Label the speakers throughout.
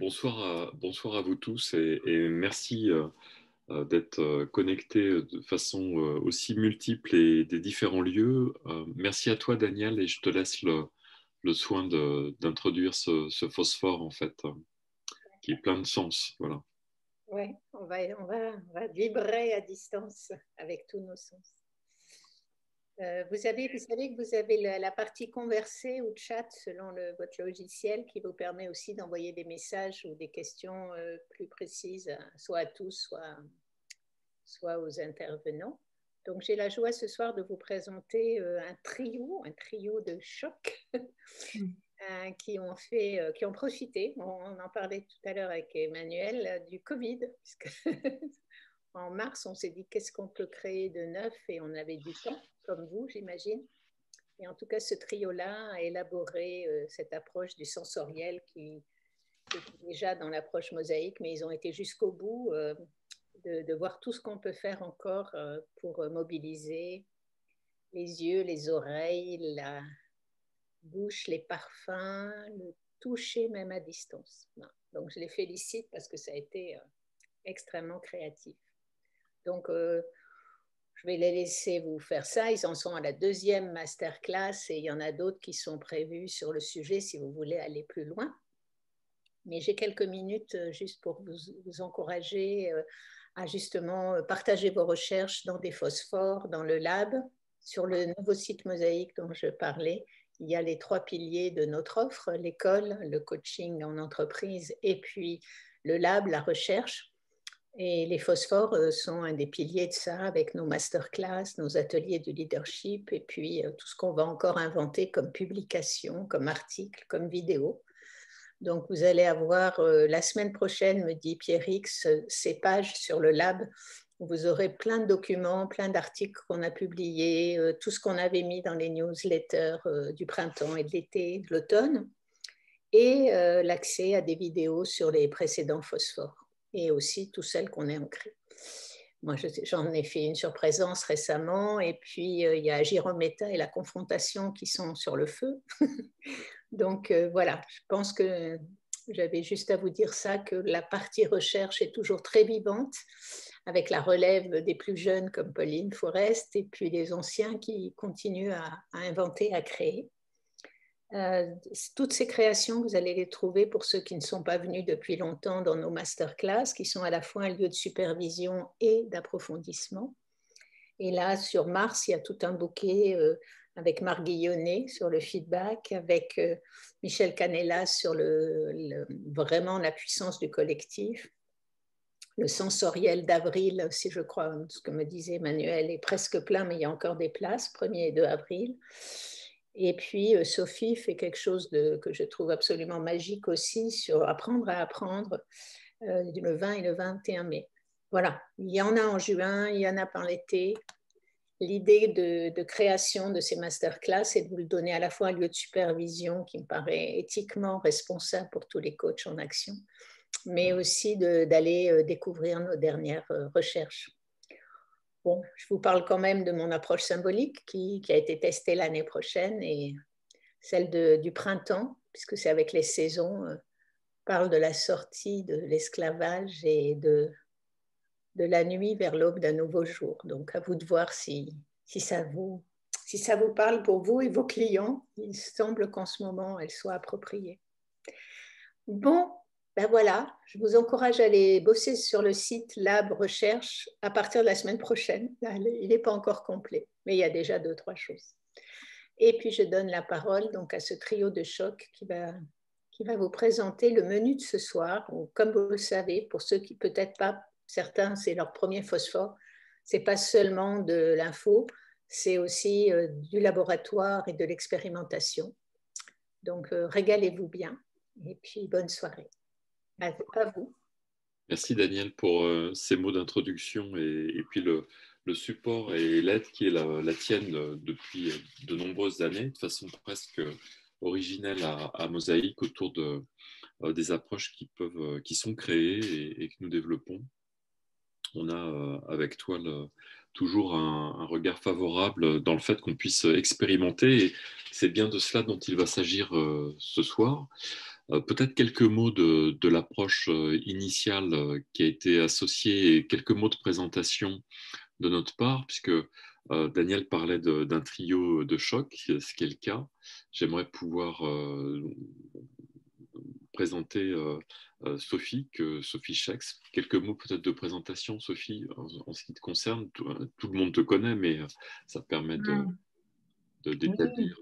Speaker 1: bonsoir à vous tous et merci d'être connectés de façon aussi multiple et des différents lieux. Merci à toi, Daniel, et je te laisse le soin d'introduire ce phosphore, en fait, qui est plein de sens. Voilà.
Speaker 2: Oui, on va vibrer à distance avec tous nos sens. Vous savez que vous avez la partie conversée ou chat selon votre logiciel qui vous permet aussi d'envoyer des messages ou des questions plus précises, soit à tous, soit aux intervenants. Donc j'ai la joie ce soir de vous présenter un trio de choc qui ont profité, on en parlait tout à l'heure avec Emmanuel, du Covid, puisque en mars, on s'est dit qu'est-ce qu'on peut créer de neuf et on avait du temps, comme vous, j'imagine. Et en tout cas, ce trio-là a élaboré cette approche du sensoriel qui est déjà dans l'approche mosaïque, mais ils ont été jusqu'au bout de voir tout ce qu'on peut faire encore pour mobiliser les yeux, les oreilles, la bouche, les parfums, le toucher même à distance. Donc, je les félicite parce que ça a été extrêmement créatif. Donc, je vais les laisser vous faire ça. Ils en sont à la deuxième masterclass et il y en a d'autres qui sont prévus sur le sujet si vous voulez aller plus loin. Mais j'ai quelques minutes juste pour vous encourager à justement partager vos recherches dans des phosphores, dans le lab. Sur le nouveau site Mosaïque dont je parlais, il y a les 3 piliers de notre offre, l'école, le coaching en entreprise et puis le lab, la recherche. Et les phosphores sont un des piliers de ça avec nos masterclass, nos ateliers de leadership et puis tout ce qu'on va encore inventer comme publication, comme article, comme vidéo. Donc vous allez avoir la semaine prochaine, me dit Pierrix, ces pages sur le lab où vous aurez plein de documents, plein d'articles qu'on a publiés, tout ce qu'on avait mis dans les newsletters du printemps et de l'été, de l'automne, et l'accès à des vidéos sur les précédents phosphores et aussi toutes celles qu'on a ancrées. Moi, j'en ai fait une sur présence récemment, et puis il y a Girometa et la confrontation qui sont sur le feu. Donc voilà, je pense que j'avais juste à vous dire ça, que la partie recherche est toujours très vivante, avec la relève des plus jeunes comme Pauline Forest, et puis les anciens qui continuent à inventer, à créer. Toutes ces créations, vous allez les trouver pour ceux qui ne sont pas venus depuis longtemps dans nos masterclass, qui sont à la fois un lieu de supervision et d'approfondissement. Et là, sur Mars, il y a tout un bouquet avec Marc Guillonnet sur le feedback, avec Michel Canellas sur vraiment la puissance du collectif. Le sensoriel d'avril, si je crois, ce que me disait Emmanuel, est presque plein, mais il y a encore des places, 1er et 2 avril. Et puis, Sophie fait quelque chose que je trouve absolument magique aussi sur apprendre à apprendre le 20 et le 21 mai. Voilà, il y en a en juin, il y en a par l'été. L'idée de création de ces masterclass est de vous le donner à la fois un lieu de supervision qui me paraît éthiquement responsable pour tous les coachs en action, mais aussi d'aller découvrir nos dernières recherches. Bon, je vous parle quand même de mon approche symbolique qui a été testée l'année prochaine, et celle du printemps, puisque c'est avec les saisons, parle de la sortie de l'esclavage et de la nuit vers l'aube d'un nouveau jour. Donc à vous de voir si ça vous parle pour vous et vos clients. Il semble qu'en ce moment, elle soit appropriée. Bon, ben voilà, je vous encourage à aller bosser sur le site Lab Recherche à partir de la semaine prochaine. Il n'est pas encore complet, mais il y a déjà 2-3 choses. Et puis je donne la parole donc à ce trio de choc qui va vous présenter le menu de ce soir. Ou, comme vous le savez, pour ceux qui peut-être pas, certains c'est leur premier phosphore, c'est pas seulement de l'info, c'est aussi du laboratoire et de l'expérimentation. Donc régalez-vous bien et puis bonne soirée. À vous.
Speaker 1: Merci, Daniel, pour ces mots d'introduction et puis le support et l'aide qui est la tienne depuis de nombreuses années, de façon presque originelle à Mosaïque, autour des approches qui sont créées et que nous développons. On a avec toi toujours un regard favorable dans le fait qu'on puisse expérimenter, et c'est bien de cela dont il va s'agir ce soir. Peut-être quelques mots de l'approche initiale qui a été associée et quelques mots de présentation de notre part, puisque Daniel parlait d'un trio de choc, ce qui est le cas. J'aimerais pouvoir présenter Sophie, Sophie Schex. Quelques mots peut-être de présentation, Sophie, en ce qui te concerne. Tout le monde te connaît, mais ça permet
Speaker 3: Oui,
Speaker 1: d'établir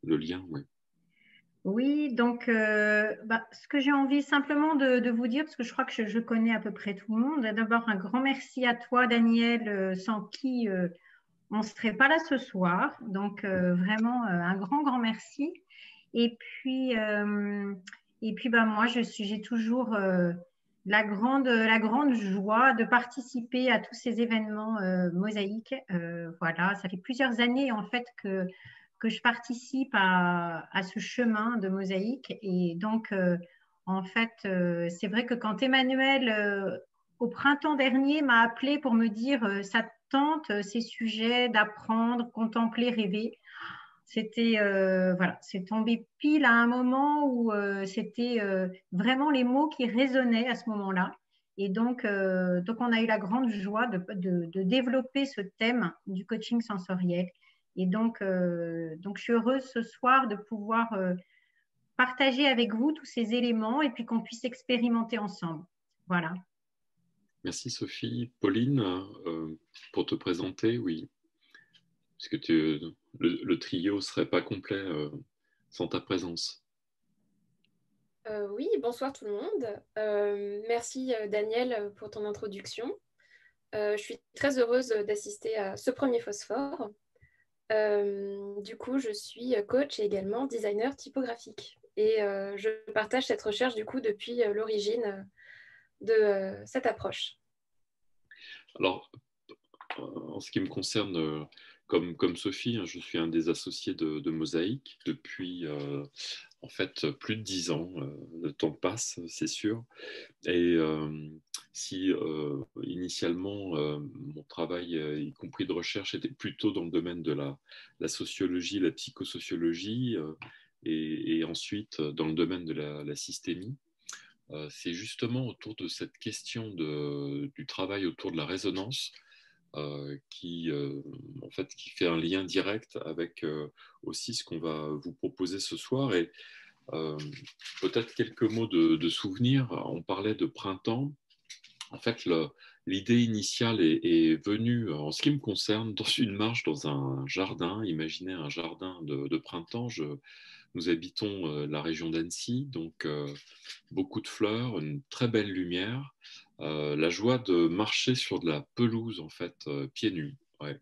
Speaker 1: le lien. Ouais.
Speaker 3: oui, donc ce que j'ai envie simplement de vous dire, parce que je crois que je connais à peu près tout le monde, d'abord un grand merci à toi, Daniel, sans qui on ne serait pas là ce soir. Donc vraiment un grand, grand merci. Et puis, moi, j'ai toujours la grande joie de participer à tous ces événements mosaïques. Voilà, ça fait plusieurs années en fait que je participe à ce chemin de mosaïque. Et donc, en fait, c'est vrai que quand Emmanuel, au printemps dernier, m'a appelé pour me dire ça te tente ces sujets d'apprendre, contempler, rêver. C'était voilà, c'est tombé pile à un moment où c'était vraiment les mots qui résonnaient à ce moment-là. Et donc on a eu la grande joie de développer ce thème du coaching sensoriel. Et donc je suis heureuse ce soir de pouvoir partager avec vous tous ces éléments et puis qu'on puisse expérimenter ensemble. Voilà.
Speaker 1: Merci Sophie. Pauline, pour te présenter, oui, parce que le trio ne serait pas complet sans ta présence.
Speaker 4: Oui, bonsoir tout le monde. Merci Daniel pour ton introduction. Je suis très heureuse d'assister à ce premier phosphore. Du coup, je suis coach et également designer typographique. Et je partage cette recherche du coup depuis l'origine de cette approche.
Speaker 1: Alors, en ce qui me concerne, comme Sophie, hein, je suis un des associés de Mosaïque depuis en fait plus de 10 ans. Le temps passe, c'est sûr. Et si initialement mon travail, y compris de recherche, était plutôt dans le domaine de la sociologie, la psychosociologie, et ensuite dans le domaine de la systémie, c'est justement autour de cette question du travail autour de la résonance en fait, qui fait un lien direct avec aussi ce qu'on va vous proposer ce soir. Et peut-être quelques mots de souvenirs. On parlait de printemps. En fait, l'idée initiale est venue, en ce qui me concerne, dans une marche dans un jardin. Imaginez un jardin de printemps. Nous habitons la région d'Annecy, donc beaucoup de fleurs, une très belle lumière, la joie de marcher sur de la pelouse, en fait, pieds nus. Ouais.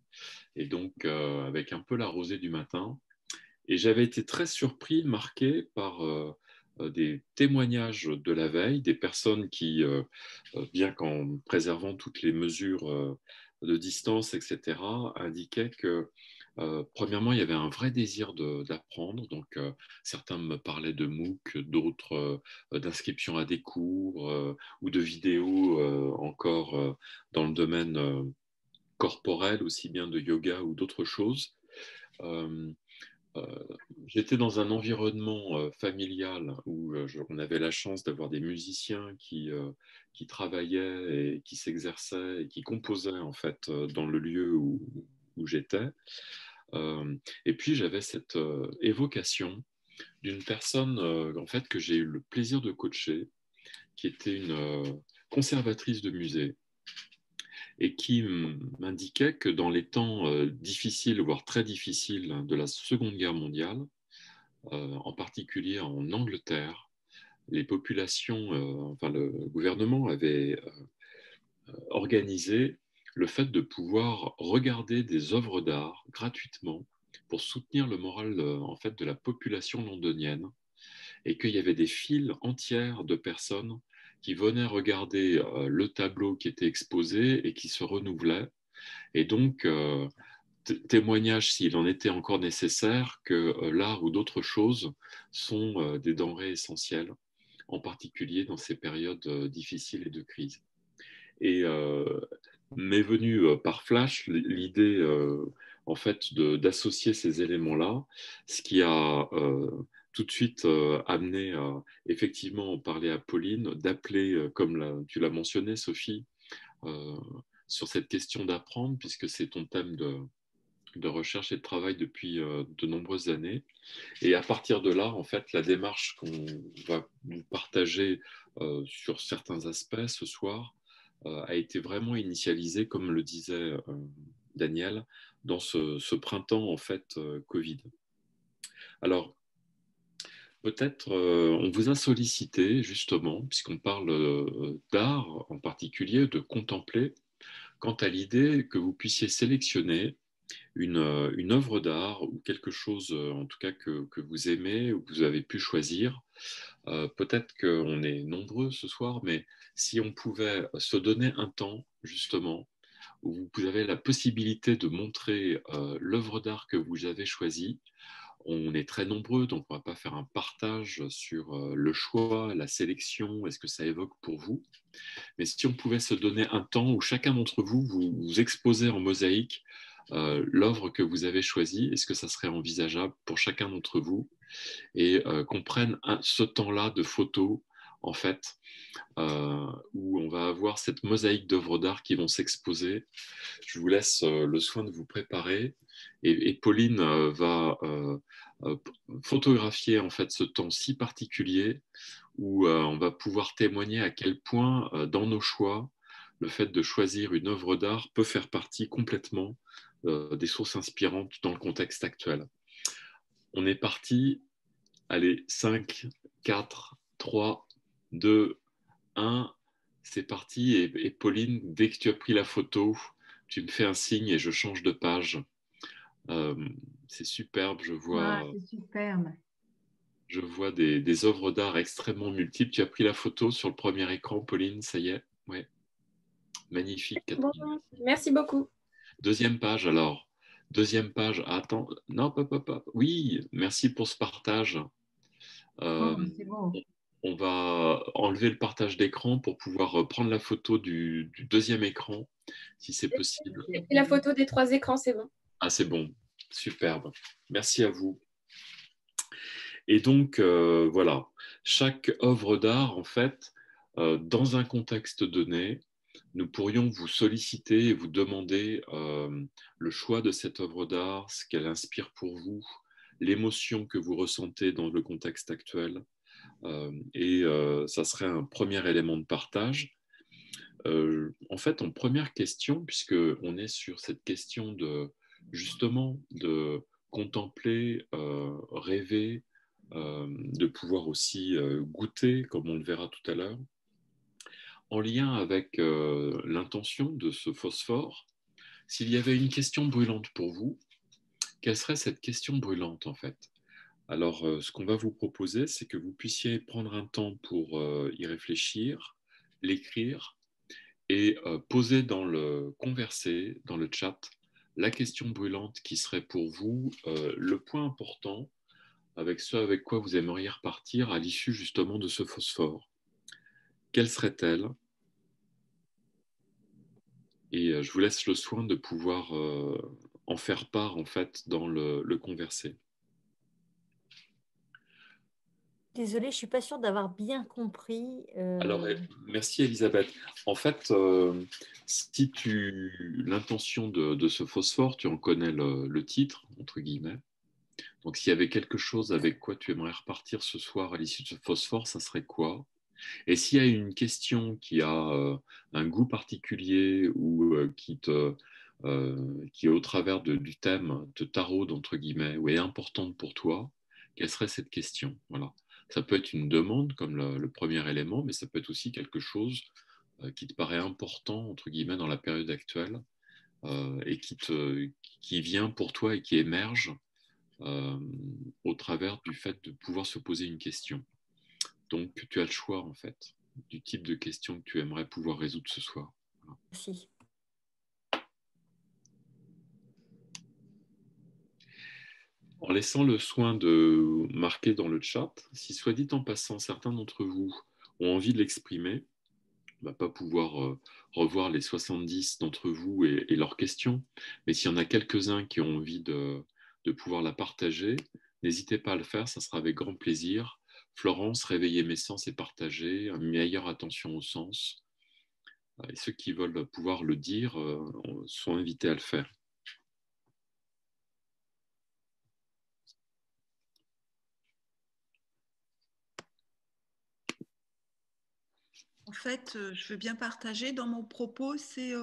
Speaker 1: Et donc, avec un peu la rosée du matin. Et j'avais été très surpris, marqué par des témoignages de la veille, des personnes qui, bien qu'en préservant toutes les mesures de distance, etc., indiquaient que, premièrement, il y avait un vrai désir d'apprendre. Donc, certains me parlaient de MOOC, d'autres d'inscription à des cours ou de vidéos encore dans le domaine corporel, aussi bien de yoga ou d'autres choses. Euh, euh, J'étais dans un environnement familial où on avait la chance d'avoir des musiciens qui travaillaient et qui s'exerçaient et qui composaient en fait dans le lieu où j'étais. Et puis j'avais cette évocation d'une personne en fait que j'ai eu le plaisir de coacher, qui était une conservatrice de musée et qui m'indiquait que dans les temps difficiles, voire très difficiles de la Seconde Guerre mondiale, en particulier en Angleterre, les populations, enfin le gouvernement avait organisé le fait de pouvoir regarder des œuvres d'art gratuitement pour soutenir le moral en fait de la population londonienne, et qu'il y avait des files entières de personnes qui venaient regarder le tableau qui était exposé et qui se renouvelait. Et donc, témoignage, s'il en était encore nécessaire, que l'art ou d'autres choses sont des denrées essentielles, en particulier dans ces périodes difficiles et de crise. Et m'est venue par flash l'idée en fait d'associer ces éléments-là, ce qui a tout de suite amené à effectivement en parler à Pauline, d'appeler, comme tu l'as mentionné, Sophie, euh, sur cette question d'apprendre, puisque c'est ton thème de recherche et de travail depuis de nombreuses années. Et à partir de là, en fait, la démarche qu'on va vous partager sur certains aspects ce soir a été vraiment initialisée, comme le disait Daniel, dans ce printemps, en fait, Covid. Alors, peut-être on vous a sollicité, justement, puisqu'on parle d'art en particulier, de contempler, quant à l'idée que vous puissiez sélectionner une œuvre d'art ou quelque chose, en tout cas, que vous aimez ou que vous avez pu choisir. Peut-être qu'on est nombreux ce soir, mais si on pouvait se donner un temps, justement, où vous avez la possibilité de montrer l'œuvre d'art que vous avez choisie. On est très nombreux, donc on ne va pas faire un partage sur le choix, la sélection, est-ce que ça évoque pour vous. Mais si on pouvait se donner un temps où chacun d'entre vous, vous exposez en mosaïque l'œuvre que vous avez choisie, est-ce que ça serait envisageable pour chacun d'entre vous, et qu'on prenne ce temps-là de photos, en fait, où on va avoir cette mosaïque d'œuvres d'art qui vont s'exposer. Je vous laisse le soin de vous préparer, et Pauline va photographier en fait ce temps si particulier où on va pouvoir témoigner à quel point dans nos choix, le fait de choisir une œuvre d'art peut faire partie complètement des sources inspirantes dans le contexte actuel. On est parti. Allez, 5, 4, 3, 2, 1, c'est parti. Et Pauline, dès que tu as pris la photo, tu me fais un signe et je change de page. C'est superbe,
Speaker 3: C'est superbe.
Speaker 1: je vois des œuvres d'art extrêmement multiples. Tu as pris la photo sur le premier écran, Pauline, ça y est? Ouais. Magnifique,
Speaker 4: Bon,
Speaker 1: Catherine.
Speaker 4: merci beaucoup.
Speaker 1: Deuxième page, alors. Deuxième page, attends, non, oui, merci pour ce partage.
Speaker 3: C'est beau.
Speaker 1: On va enlever le partage d'écran pour pouvoir prendre la photo du deuxième écran, si c'est possible.
Speaker 4: Et la photo des 3 écrans, c'est bon.
Speaker 1: Ah, c'est bon, superbe. Merci à vous. Et donc, voilà, chaque œuvre d'art, en fait, dans un contexte donné, nous pourrions vous solliciter et vous demander le choix de cette œuvre d'art, ce qu'elle inspire pour vous, l'émotion que vous ressentez dans le contexte actuel. Et ça serait un premier élément de partage. En fait, en première question, puisqu'on est sur cette question justement de contempler, rêver, de pouvoir aussi goûter, comme on le verra tout à l'heure, en lien avec l'intention de ce phosphore, s'il y avait une question brûlante pour vous, quelle serait cette question brûlante en fait? Alors, ce qu'on va vous proposer, c'est que vous puissiez prendre un temps pour y réfléchir, l'écrire et poser converser dans le chat la question brûlante qui serait pour vous le point important avec ce avec quoi vous aimeriez repartir à l'issue justement de ce phosphore. Quelle serait-elle? Et je vous laisse le soin de pouvoir en faire part en fait dans le converser.
Speaker 5: Désolée, je ne suis pas sûre d'avoir bien compris.
Speaker 1: Alors, merci Elisabeth. En fait, si l'intention de ce phosphore, tu en connais le titre, entre guillemets. Donc, s'il y avait quelque chose avec quoi tu aimerais repartir ce soir à l'issue de ce phosphore, ça serait quoi? Et s'il y a une question qui a un goût particulier ou qui, au travers du thème, te taraude, entre guillemets, ou est importante pour toi, quelle serait cette question? Voilà. Ça peut être une demande comme le premier élément, mais ça peut être aussi quelque chose qui te paraît important, entre guillemets, dans la période actuelle et qui vient pour toi et qui émerge au travers du fait de pouvoir se poser une question. Donc, tu as le choix, en fait, du type de question que tu aimerais pouvoir résoudre ce soir. Voilà.
Speaker 5: Merci.
Speaker 1: En laissant le soin de marquer dans le chat, si soit dit en passant, certains d'entre vous ont envie de l'exprimer, on ne va pas pouvoir revoir les 70 d'entre vous et leurs questions, mais s'il y en a quelques-uns qui ont envie de pouvoir la partager, N'hésitez pas à le faire, ça sera avec grand plaisir. Florence, réveiller mes sens et partager, une meilleure attention aux sens. Et ceux qui veulent pouvoir le dire sont invités à le faire.
Speaker 6: En fait, je veux bien partager dans mon propos, c'est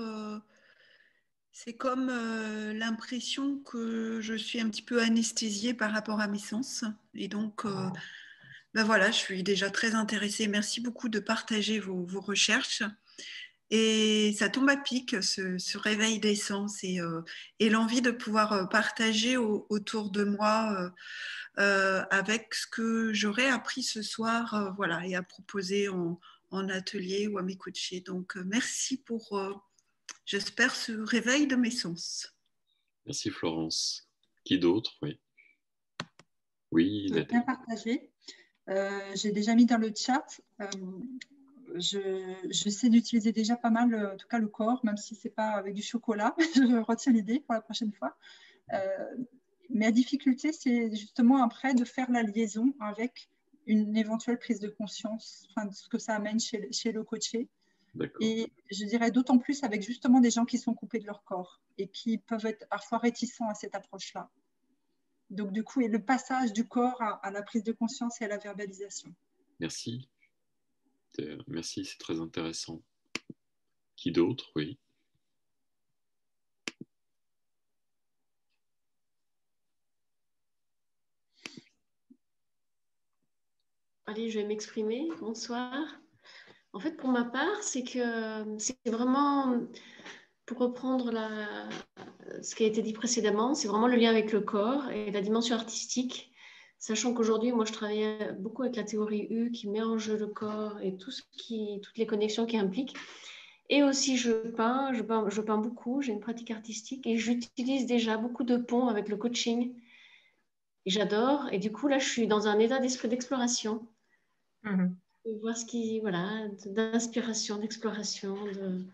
Speaker 6: comme l'impression que je suis un petit peu anesthésiée par rapport à mes sens. Et donc, ben voilà, je suis déjà très intéressée. Merci beaucoup de partager vos recherches. Et ça tombe à pic, ce réveil des sens et l'envie de pouvoir partager autour de moi avec ce que j'aurais appris ce soir voilà, et à proposer en atelier ou à mes coachés. Donc, merci pour, j'espère, ce réveil de mes sens.
Speaker 1: Merci Florence. Qui d'autre? Oui. Oui,
Speaker 7: je veux bien partager. J'ai déjà mis dans le chat. J'essaie d'utiliser déjà pas mal, en tout cas le corps, même si ce n'est pas avec du chocolat. Je retiens l'idée pour la prochaine fois. Mais la difficulté, c'est justement après de faire la liaison avec une éventuelle prise de conscience, enfin, ce que ça amène chez le coaché. Et je dirais d'autant plus avec justement des gens qui sont coupés de leur corps et qui peuvent être parfois réticents à cette approche-là. Donc du coup, et le passage du corps à la prise de conscience et à la verbalisation.
Speaker 1: Merci. Merci, c'est très intéressant. Qui d'autre? Oui.
Speaker 8: Allez, je vais m'exprimer. Bonsoir. En fait, pour ma part, c'est vraiment, pour reprendre ce qui a été dit précédemment, c'est vraiment le lien avec le corps et la dimension artistique. Sachant qu'aujourd'hui, moi, je travaille beaucoup avec la théorie U qui met en jeu le corps et toutes les connexions qui impliquent. Et aussi, je peins beaucoup, j'ai une pratique artistique et j'utilise déjà beaucoup de ponts avec le coaching. Et j'adore. Et du coup, là, je suis dans un état d'esprit d'exploration. De voir d'inspiration, d'exploration, de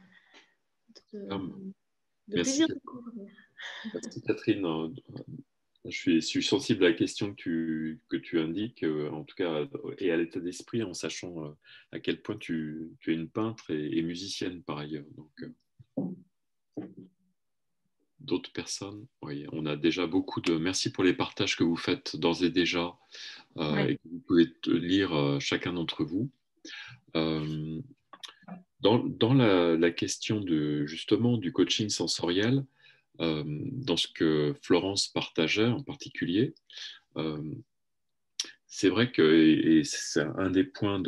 Speaker 8: plaisir de découvrir.
Speaker 1: Merci Catherine. Je suis sensible à la question que tu indiques, en tout cas, et à l'état d'esprit, en sachant à quel point tu es une peintre et musicienne par ailleurs. Donc, d'autres personnes, oui, on a déjà beaucoup de... Merci pour les partages que vous faites d'ores et déjà, et que vous pouvez lire chacun d'entre vous. Dans la question justement du coaching sensoriel, dans ce que Florence partageait en particulier, c'est vrai que et c'est un des points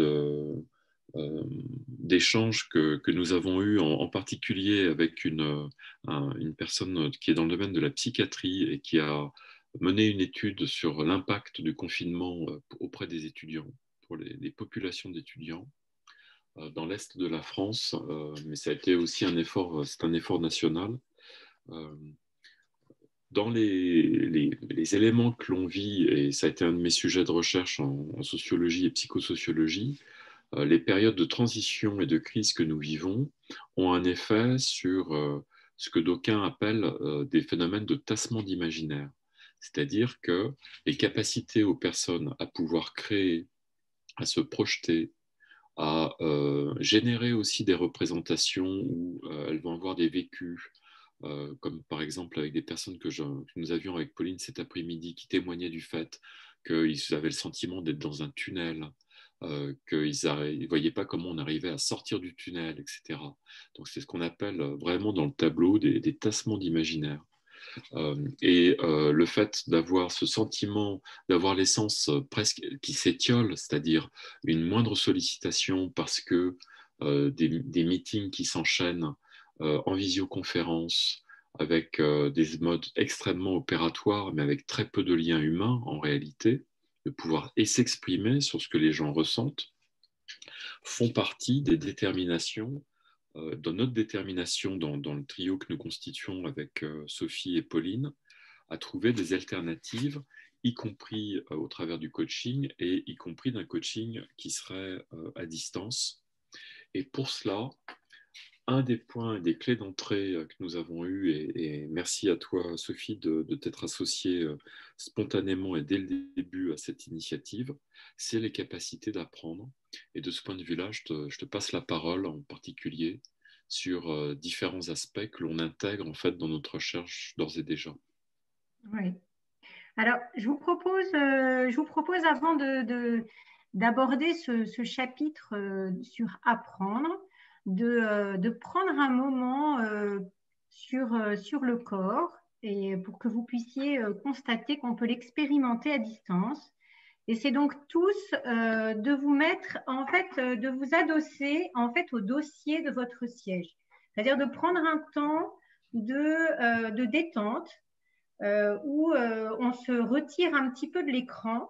Speaker 1: d'échange que nous avons eu en particulier avec une personne qui est dans le domaine de la psychiatrie et qui a mené une étude sur l'impact du confinement auprès des étudiants, pour les populations d'étudiants dans l'Est de la France, mais ça a été aussi c'est un effort national. Dans les éléments que l'on vit, et ça a été un de mes sujets de recherche en sociologie et psychosociologie, les périodes de transition et de crise que nous vivons ont un effet sur ce que d'aucuns appellent des phénomènes de tassement d'imaginaire. C'est-à-dire que les capacités aux personnes à pouvoir créer, à se projeter, à générer aussi des représentations où elles vont avoir des vécus, comme par exemple avec des personnes que nous avions avec Pauline cet après-midi qui témoignaient du fait qu'ils avaient le sentiment d'être dans un tunnel, qu'ils ne voyaient pas comment on arrivait à sortir du tunnel, etc. Donc c'est ce qu'on appelle vraiment dans le tableau des tassements d'imaginaire. Le fait d'avoir ce sentiment, d'avoir les sens presque qui s'étiolent, c'est-à-dire une moindre sollicitation parce que des meetings qui s'enchaînent en visioconférence avec des modes extrêmement opératoires, mais avec très peu de liens humains en réalité, de pouvoir s'exprimer sur ce que les gens ressentent, font partie des déterminations dans notre détermination, dans le trio que nous constituons avec Sophie et Pauline, à trouver des alternatives, y compris au travers du coaching et y compris d'un coaching qui serait à distance. Et pour cela, un des points, des clés d'entrée que nous avons eus, et merci à toi, Sophie, de t'être associée spontanément et dès le début à cette initiative, c'est les capacités d'apprendre. Et de ce point de vue-là, je te passe la parole en particulier sur différents aspects que l'on intègre en fait dans notre recherche d'ores et déjà.
Speaker 3: Oui. Alors, je vous propose avant d'aborder ce chapitre sur apprendre, de prendre un moment sur le corps et pour que vous puissiez constater qu'on peut l'expérimenter à distance. Et c'est donc tous de vous mettre, en fait, de vous adosser en fait au dossier de votre siège. C'est-à-dire de prendre un temps de détente où on se retire un petit peu de l'écran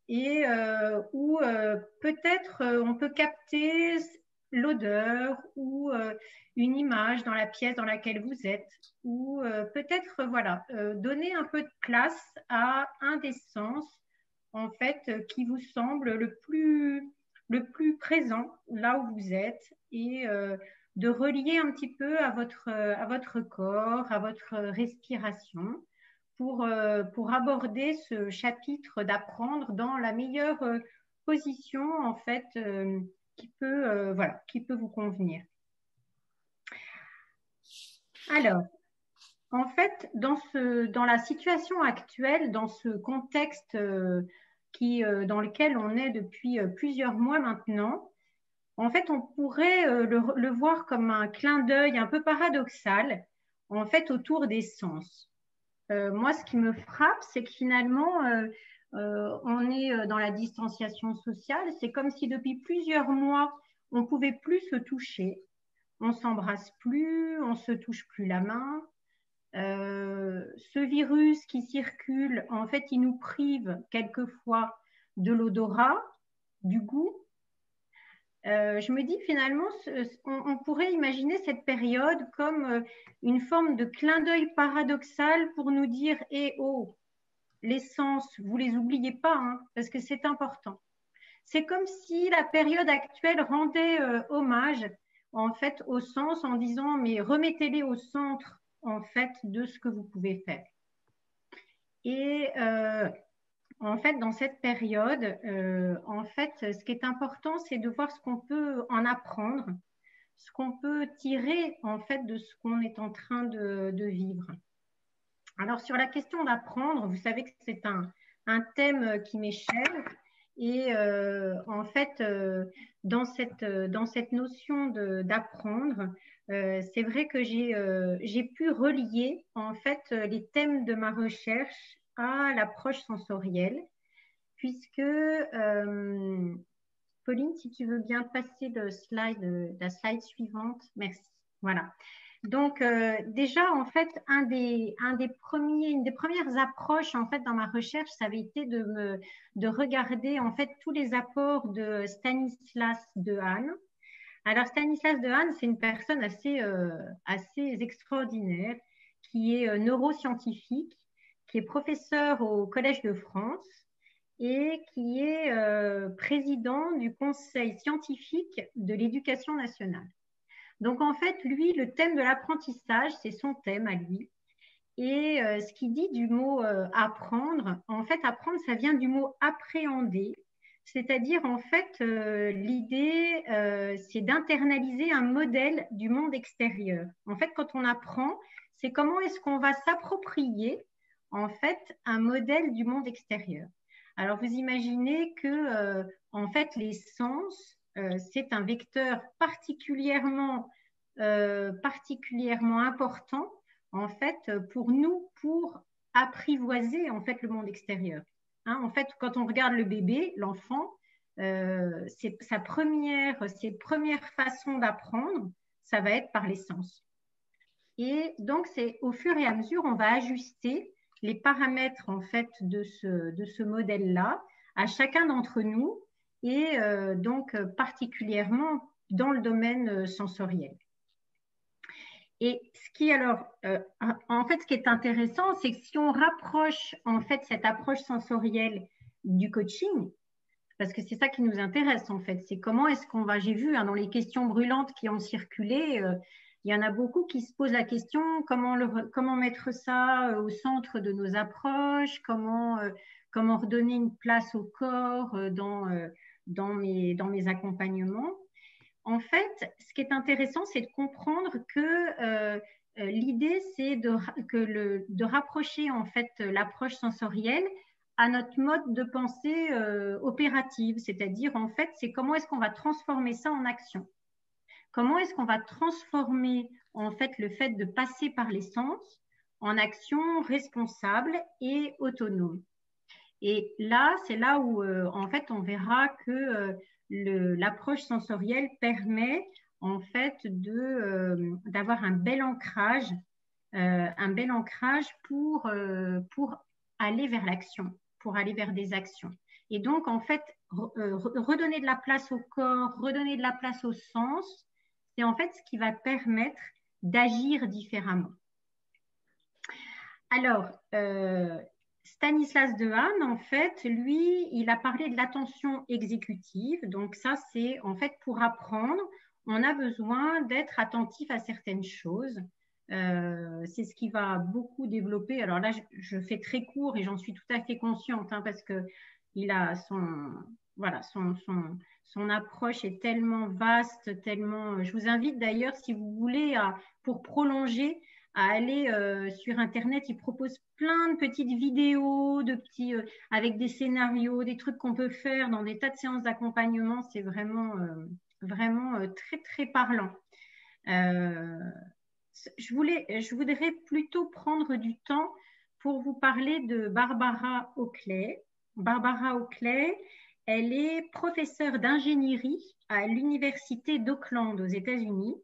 Speaker 3: et où peut-être on peut capter l'odeur ou une image dans la pièce dans laquelle vous êtes, ou peut-être voilà, donner un peu de place à un des sens en fait qui vous semble le plus présent là où vous êtes, et de relier un petit peu à votre corps, à votre respiration, pour aborder ce chapitre d'apprendre dans la meilleure position en fait qui peut vous convenir. Alors, en fait, dans la situation actuelle, dans ce contexte dans lequel on est depuis plusieurs mois maintenant, en fait, on pourrait le voir comme un clin d'œil un peu paradoxal, en fait, autour des sens. Moi, ce qui me frappe, c'est que finalement, on est dans la distanciation sociale. C'est comme si depuis plusieurs mois, on ne pouvait plus se toucher. On ne s'embrasse plus, on ne se touche plus la main. Ce virus qui circule, en fait, il nous prive quelquefois de l'odorat, du goût. Je me dis finalement, on pourrait imaginer cette période comme une forme de clin d'œil paradoxal pour nous dire « Eh oh, les sens, vous ne les oubliez pas, hein, parce que c'est important ». C'est comme si la période actuelle rendait hommage en fait aux sens en disant « mais remettez-les au centre en fait de ce que vous pouvez faire ». Et en fait, dans cette période, en fait, ce qui est important, c'est de voir ce qu'on peut en apprendre, ce qu'on peut tirer en fait de ce qu'on est en train de vivre. Alors, sur la question d'apprendre, vous savez que c'est un thème qui m'est cher. Et en fait, dans cette notion d'apprendre, c'est vrai que j'ai pu relier en fait les thèmes de ma recherche à l'approche sensorielle, puisque Pauline, si tu veux bien passer la slide suivante, merci. Voilà. Donc déjà en fait une des premières approches en fait dans ma recherche, ça avait été de regarder en fait tous les apports de Stanislas Dehaene. Alors Stanislas Dehaene, c'est une personne assez extraordinaire qui est neuroscientifique, qui est professeur au Collège de France et qui est président du Conseil scientifique de l'éducation nationale. Donc, en fait, lui, le thème de l'apprentissage, c'est son thème à lui. Et ce qu'il dit du mot apprendre, en fait, apprendre, ça vient du mot appréhender. C'est-à-dire, en fait, l'idée, c'est d'internaliser un modèle du monde extérieur. En fait, quand on apprend, c'est comment est-ce qu'on va s'approprier, en fait, un modèle du monde extérieur. Alors, vous imaginez que, en fait, les sens, c'est un vecteur particulièrement important en fait pour nous, pour apprivoiser en fait le monde extérieur. Hein, en fait, quand on regarde le bébé, l'enfant, ses premières façons d'apprendre, ça va être par les sens. Et donc, c'est au fur et à mesure, on va ajuster les paramètres en fait de ce modèle-là à chacun d'entre nous, et donc particulièrement dans le domaine sensoriel. Et ce qui est intéressant, c'est que si on rapproche en fait cette approche sensorielle du coaching, parce que c'est ça qui nous intéresse en fait. C'est comment est-ce qu'on va, j'ai vu dans les questions brûlantes qui ont circulé, il y en a beaucoup qui se posent la question comment mettre ça au centre de nos approches, comment redonner une place au corps dans mes accompagnements. En fait, ce qui est intéressant, c'est de comprendre que l'idée, c'est de rapprocher en fait l'approche sensorielle à notre mode de pensée opérative, c'est-à-dire en fait, c'est comment est-ce qu'on va transformer ça en action. Comment est-ce qu'on va transformer en fait le fait de passer par les sens en action responsable et autonome. Et là, c'est là où en fait on verra que l'approche sensorielle permet en fait d'avoir un bel ancrage pour aller vers l'action, pour aller vers des actions. Et donc en fait redonner de la place au corps, redonner de la place au sens, c'est en fait ce qui va permettre d'agir différemment. Alors, Stanislas Dehaene, en fait, lui, il a parlé de l'attention exécutive. Donc ça, c'est en fait pour apprendre, on a besoin d'être attentif à certaines choses. C'est ce qui va beaucoup développer. Alors là, je fais très court et j'en suis tout à fait consciente parce qu'il a son approche est tellement vaste, tellement. Je vous invite d'ailleurs, si vous voulez, pour prolonger, à aller sur Internet. Il propose plein de petites vidéos, avec des scénarios, des trucs qu'on peut faire dans des tas de séances d'accompagnement. C'est vraiment très, très parlant. Je voudrais plutôt prendre du temps pour vous parler de Barbara Oakley. Barbara Oakley, elle est professeure d'ingénierie à l'université d'Auckland aux États-Unis.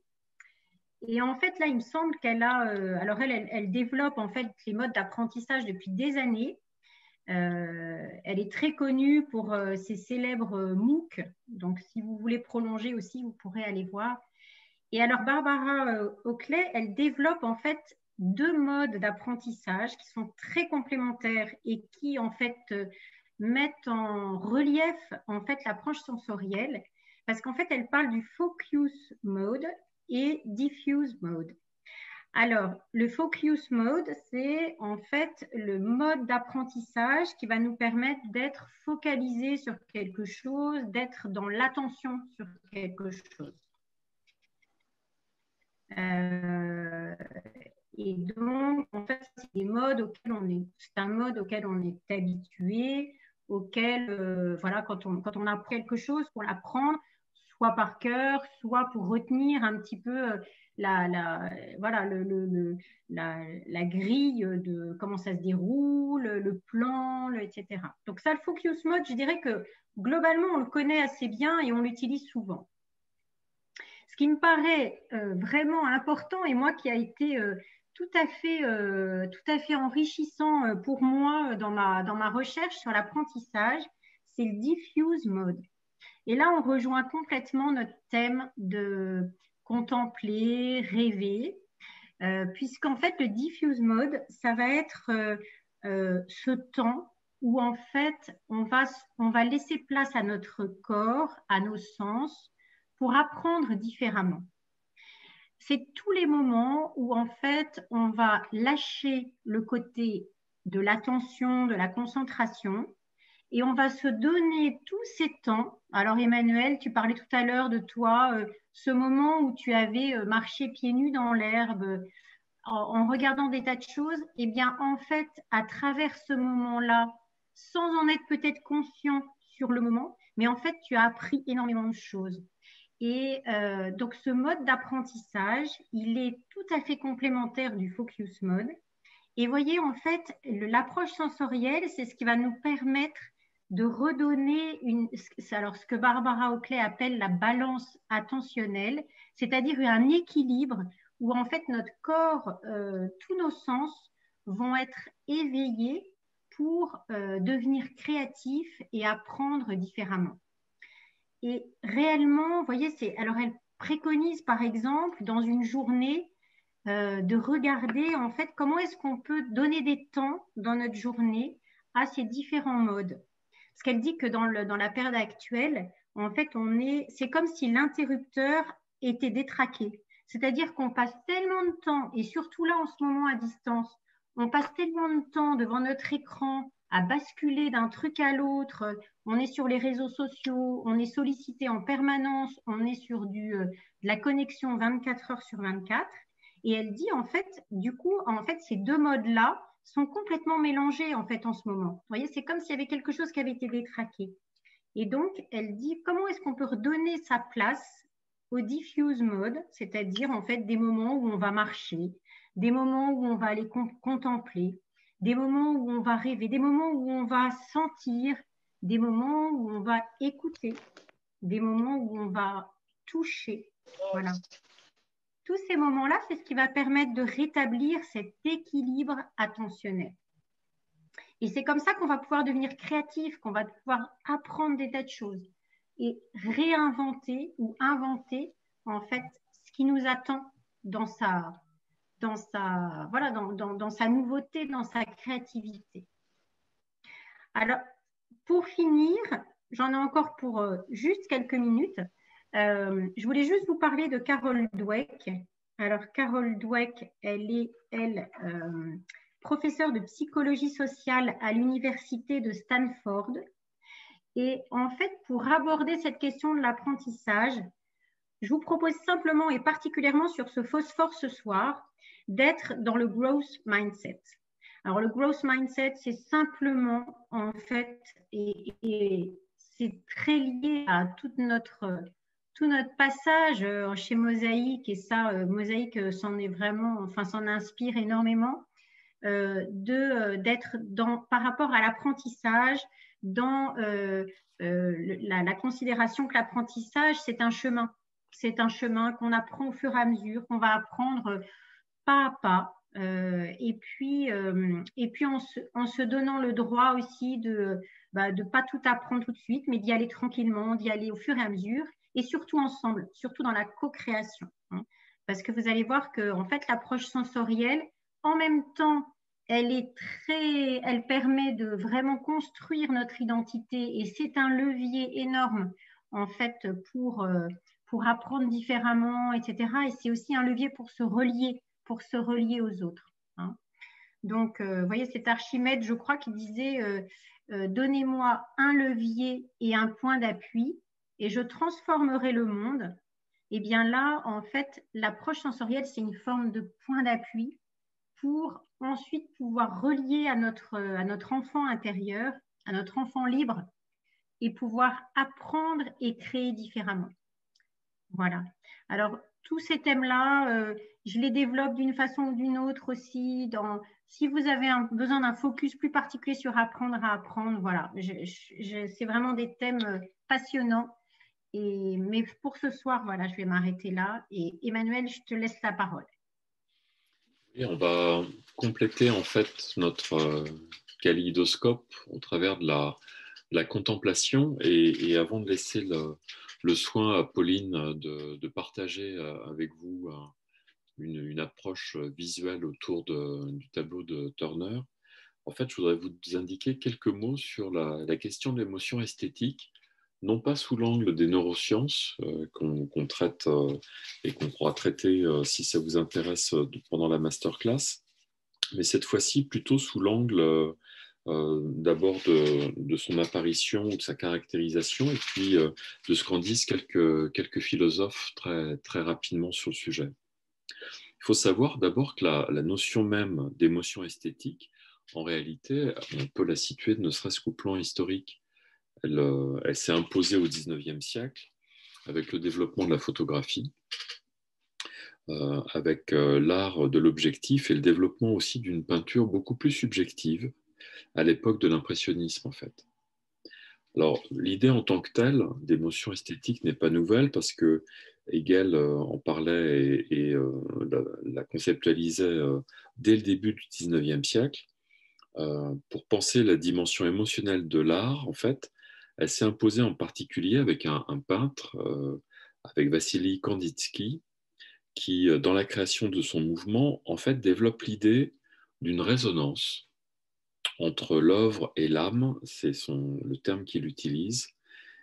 Speaker 3: Et en fait, là, il me semble qu'elle elle développe en fait les modes d'apprentissage depuis des années. Elle est très connue pour ses célèbres MOOC. Donc, si vous voulez prolonger aussi, vous pourrez aller voir. Et alors, Barbara Oakley, elle développe en fait 2 modes d'apprentissage qui sont très complémentaires et qui en fait mettent en relief en fait l'approche sensorielle, parce qu'en fait, elle parle du focus mode et diffuse mode. Alors, le focus mode, c'est en fait le mode d'apprentissage qui va nous permettre d'être focalisé sur quelque chose, d'être dans l'attention sur quelque chose. Et donc, en fait, c'est un mode auquel on est habitué, auquel, voilà, quand on apprend quelque chose, pour l'apprendre, soit par cœur, soit pour retenir un petit peu la grille de comment ça se déroule, le plan, etc. Donc ça, le focus mode, je dirais que globalement, on le connaît assez bien et on l'utilise souvent. Ce qui me paraît vraiment important et moi qui a été tout à fait enrichissant pour moi dans ma recherche sur l'apprentissage, c'est le diffuse mode. Et là, on rejoint complètement notre thème de contempler, rêver, puisqu'en fait, le diffuse mode, ça va être ce temps où en fait, on va laisser place à notre corps, à nos sens, pour apprendre différemment. C'est tous les moments où en fait, on va lâcher le côté de l'attention, de la concentration, et on va se donner tous ces temps. Alors Emmanuel, tu parlais tout à l'heure de toi, ce moment où tu avais marché pieds nus dans l'herbe, en regardant des tas de choses. Eh bien, en fait, à travers ce moment-là, sans en être peut-être conscient sur le moment, mais en fait, tu as appris énormément de choses. Et donc, ce mode d'apprentissage, il est tout à fait complémentaire du focus mode. Et voyez, en fait, l'approche sensorielle, c'est ce qui va nous permettre de redonner ce que Barbara Oakley appelle la balance attentionnelle, c'est-à-dire un équilibre où en fait notre corps, tous nos sens vont être éveillés pour devenir créatifs et apprendre différemment. Et réellement, vous voyez, alors elle préconise par exemple dans une journée de regarder en fait comment est-ce qu'on peut donner des temps dans notre journée à ces différents modes. Parce qu'elle dit que dans la période actuelle, en fait, c'est comme si l'interrupteur était détraqué. C'est-à-dire qu'on passe tellement de temps, et surtout là en ce moment à distance, on passe tellement de temps devant notre écran à basculer d'un truc à l'autre. On est sur les réseaux sociaux, on est sollicité en permanence, on est sur de la connexion 24 heures sur 24. Et elle dit en fait, du coup, en fait, ces deux modes-là sont complètement mélangés en fait en ce moment. Vous voyez, c'est comme s'il y avait quelque chose qui avait été détraqué. Et donc, elle dit comment est-ce qu'on peut redonner sa place au diffuse mode, c'est-à-dire en fait des moments où on va marcher, des moments où on va aller contempler, des moments où on va rêver, des moments où on va sentir, des moments où on va écouter, des moments où on va toucher. Voilà. Tous ces moments-là, c'est ce qui va permettre de rétablir cet équilibre attentionnel. Et c'est comme ça qu'on va pouvoir devenir créatif, qu'on va pouvoir apprendre des tas de choses et réinventer ou inventer en fait ce qui nous attend dans sa nouveauté, dans sa créativité. Alors, pour finir, j'en ai encore pour juste quelques minutes. Je voulais juste vous parler de Carol Dweck. Alors, Carol Dweck, elle est, professeure de psychologie sociale à l'université de Stanford. Et en fait, pour aborder cette question de l'apprentissage, je vous propose simplement et particulièrement sur ce phosphore ce soir, d'être dans le growth mindset. Alors, le growth mindset, c'est simplement, en fait, et c'est très lié à tout notre passage chez Mosaïque, et ça, Mosaïque s'en inspire énormément, d'être par rapport à l'apprentissage, dans la considération que l'apprentissage, c'est un chemin. C'est un chemin qu'on apprend au fur et à mesure, qu'on va apprendre pas à pas. Et puis en se donnant le droit aussi de pas tout apprendre tout de suite, mais d'y aller tranquillement, d'y aller au fur et à mesure, et surtout ensemble, surtout dans la co-création. Hein. Parce que vous allez voir que en fait, l'approche sensorielle, en même temps, elle permet de vraiment construire notre identité, et c'est un levier énorme en fait pour apprendre différemment, etc. Et c'est aussi un levier pour se relier aux autres. Hein. Donc, vous voyez, c'est Archimède, je crois, qui disait donnez-moi un levier et un point d'appui et je transformerai le monde. Et bien là, en fait, l'approche sensorielle, c'est une forme de point d'appui pour ensuite pouvoir relier à notre enfant intérieur, à notre enfant libre, et pouvoir apprendre et créer différemment. Voilà. Alors, tous ces thèmes-là, je les développe d'une façon ou d'une autre aussi. Si vous avez besoin d'un focus plus particulier sur apprendre à apprendre, voilà. C'est vraiment des thèmes passionnants. Mais pour ce soir, voilà, je vais m'arrêter là. Et Emmanuel, je te laisse la parole.
Speaker 1: Et on va compléter en fait notre kaléidoscope au travers de la contemplation. Et avant de laisser le soin à Pauline de partager avec vous une approche visuelle autour du tableau de Turner, en fait, je voudrais vous indiquer quelques mots sur la question de l'émotion esthétique, non pas sous l'angle des neurosciences qu'on traite et qu'on pourra traiter si ça vous intéresse pendant la masterclass, mais cette fois-ci plutôt sous l'angle d'abord de son apparition ou de sa caractérisation, et puis de ce qu'en disent quelques philosophes très, très rapidement sur le sujet. Il faut savoir d'abord que la notion même d'émotion esthétique, en réalité, on peut la situer ne serait-ce qu'au plan historique. Elle s'est imposée au XIXe siècle avec le développement de la photographie, avec l'art de l'objectif et le développement aussi d'une peinture beaucoup plus subjective à l'époque de l'impressionnisme en fait. Alors l'idée en tant que telle d'émotion esthétique n'est pas nouvelle parce que Hegel en parlait et la conceptualisait dès le début du XIXe siècle. Pour penser la dimension émotionnelle de l'art, en fait, elle s'est imposée en particulier avec un peintre, avec Vassili Kandinsky, qui, dans la création de son mouvement, en fait, développe l'idée d'une résonance entre l'œuvre et l'âme, c'est le terme qu'il utilise,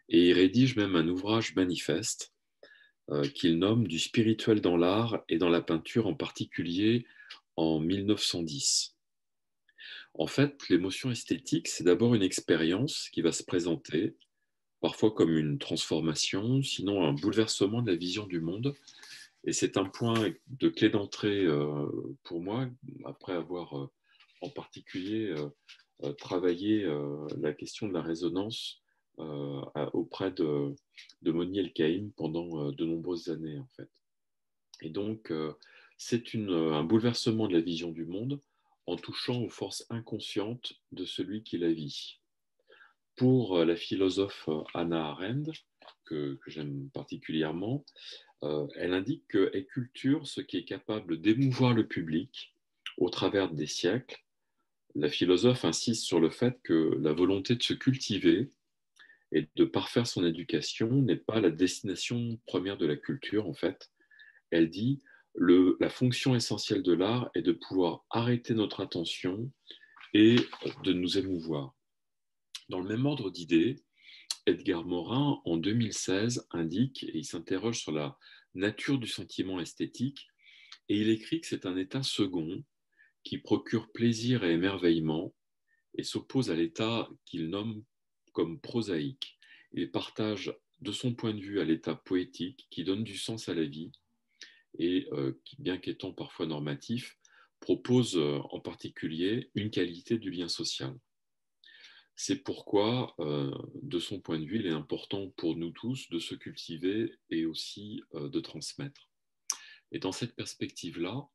Speaker 1: et il rédige même un ouvrage manifeste qu'il nomme Du spirituel dans l'art et dans la peinture en particulier en 1910. En fait, l'émotion esthétique, c'est d'abord une expérience qui va se présenter, parfois comme une transformation, sinon un bouleversement de la vision du monde. Et c'est un point de clé d'entrée pour moi, après avoir en particulier travaillé la question de la résonance auprès de Moni El-Kaïm pendant de nombreuses années, en fait. Et donc, c'est un bouleversement de la vision du monde en touchant aux forces inconscientes de celui qui la vit. Pour la philosophe Hannah Arendt, que j'aime particulièrement, elle indique qu'elle culture ce qui est capable d'émouvoir le public au travers des siècles. La philosophe insiste sur le fait que la volonté de se cultiver et de parfaire son éducation n'est pas la destination première de la culture, en fait. Elle dit la fonction essentielle de l'art est de pouvoir arrêter notre attention et de nous émouvoir. Dans le même ordre d'idées, Edgar Morin, en 2016, indique, et il s'interroge sur la nature du sentiment esthétique, et il écrit que c'est un état second qui procure plaisir et émerveillement et s'oppose à l'état qu'il nomme comme prosaïque. Il partage de son point de vue à l'état poétique qui donne du sens à la vie et qui, bien qu'étant parfois normatif, propose en particulier une qualité du lien social. C'est pourquoi, de son point de vue, il est important pour nous tous de se cultiver et aussi de transmettre. Et dans cette perspective-là,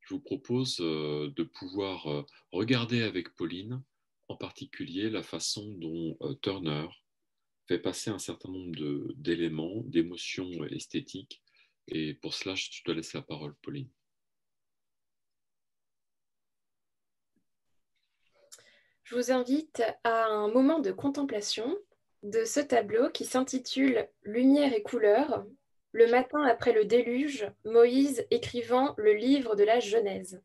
Speaker 1: je vous propose de pouvoir regarder avec Pauline, en particulier, la façon dont Turner fait passer un certain nombre d'éléments, d'émotions esthétiques. Et pour cela, je te laisse la parole, Pauline.
Speaker 4: Je vous invite à un moment de contemplation de ce tableau qui s'intitule « Lumière et couleurs ». Le matin après le déluge, Moïse écrivant le livre de la Genèse.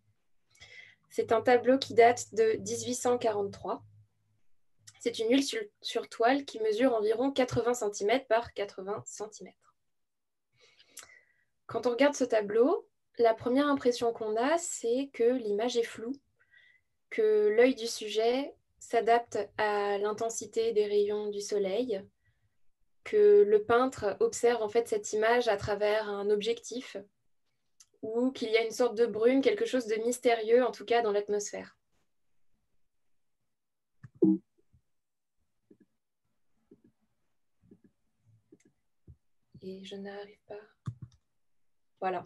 Speaker 4: C'est un tableau qui date de 1843. C'est une huile sur toile qui mesure environ 80 cm par 80 cm. Quand on regarde ce tableau, la première impression qu'on a, c'est que l'image est floue, que l'œil du sujet s'adapte à l'intensité des rayons du soleil, que le peintre observe en fait cette image à travers un objectif, ou qu'il y a une sorte de brume, quelque chose de mystérieux en tout cas dans l'atmosphère. Et je n'arrive pas. Voilà.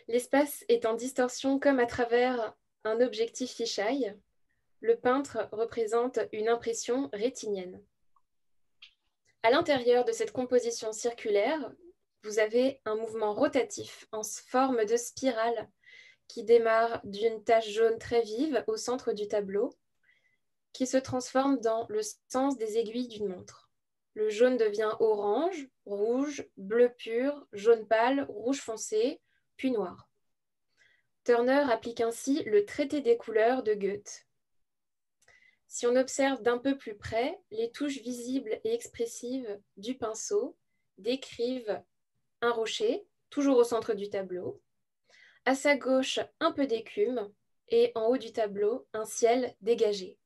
Speaker 4: L'espace est en distorsion comme à travers un objectif fisheye. Le peintre représente une impression rétinienne. À l'intérieur de cette composition circulaire, vous avez un mouvement rotatif en forme de spirale qui démarre d'une tache jaune très vive au centre du tableau, qui se transforme dans le sens des aiguilles d'une montre. Le jaune devient orange, rouge, bleu pur, jaune pâle, rouge foncé, puis noir. Turner applique ainsi le traité des couleurs de Goethe. Si on observe d'un peu plus près, les touches visibles et expressives du pinceau décrivent un rocher, toujours au centre du tableau. À sa gauche, un peu d'écume et en haut du tableau, un ciel dégagé.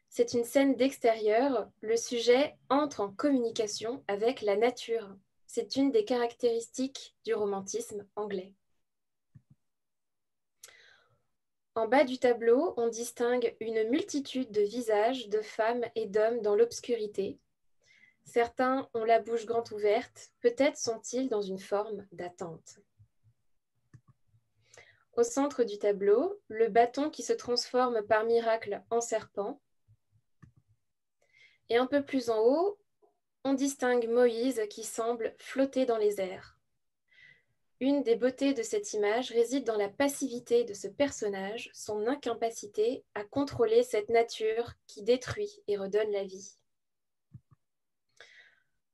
Speaker 4: C'est une scène d'extérieur. Le sujet entre en communication avec la nature. C'est une des caractéristiques du romantisme anglais. En bas du tableau, on distingue une multitude de visages de femmes et d'hommes dans l'obscurité. Certains ont la bouche grande ouverte, peut-être sont-ils dans une forme d'attente. Au centre du tableau, le bâton qui se transforme par miracle en serpent. Et un peu plus en haut, on distingue Moïse qui semble flotter dans les airs. Une des beautés de cette image réside dans la passivité de ce personnage, son incapacité à contrôler cette nature qui détruit et redonne la vie.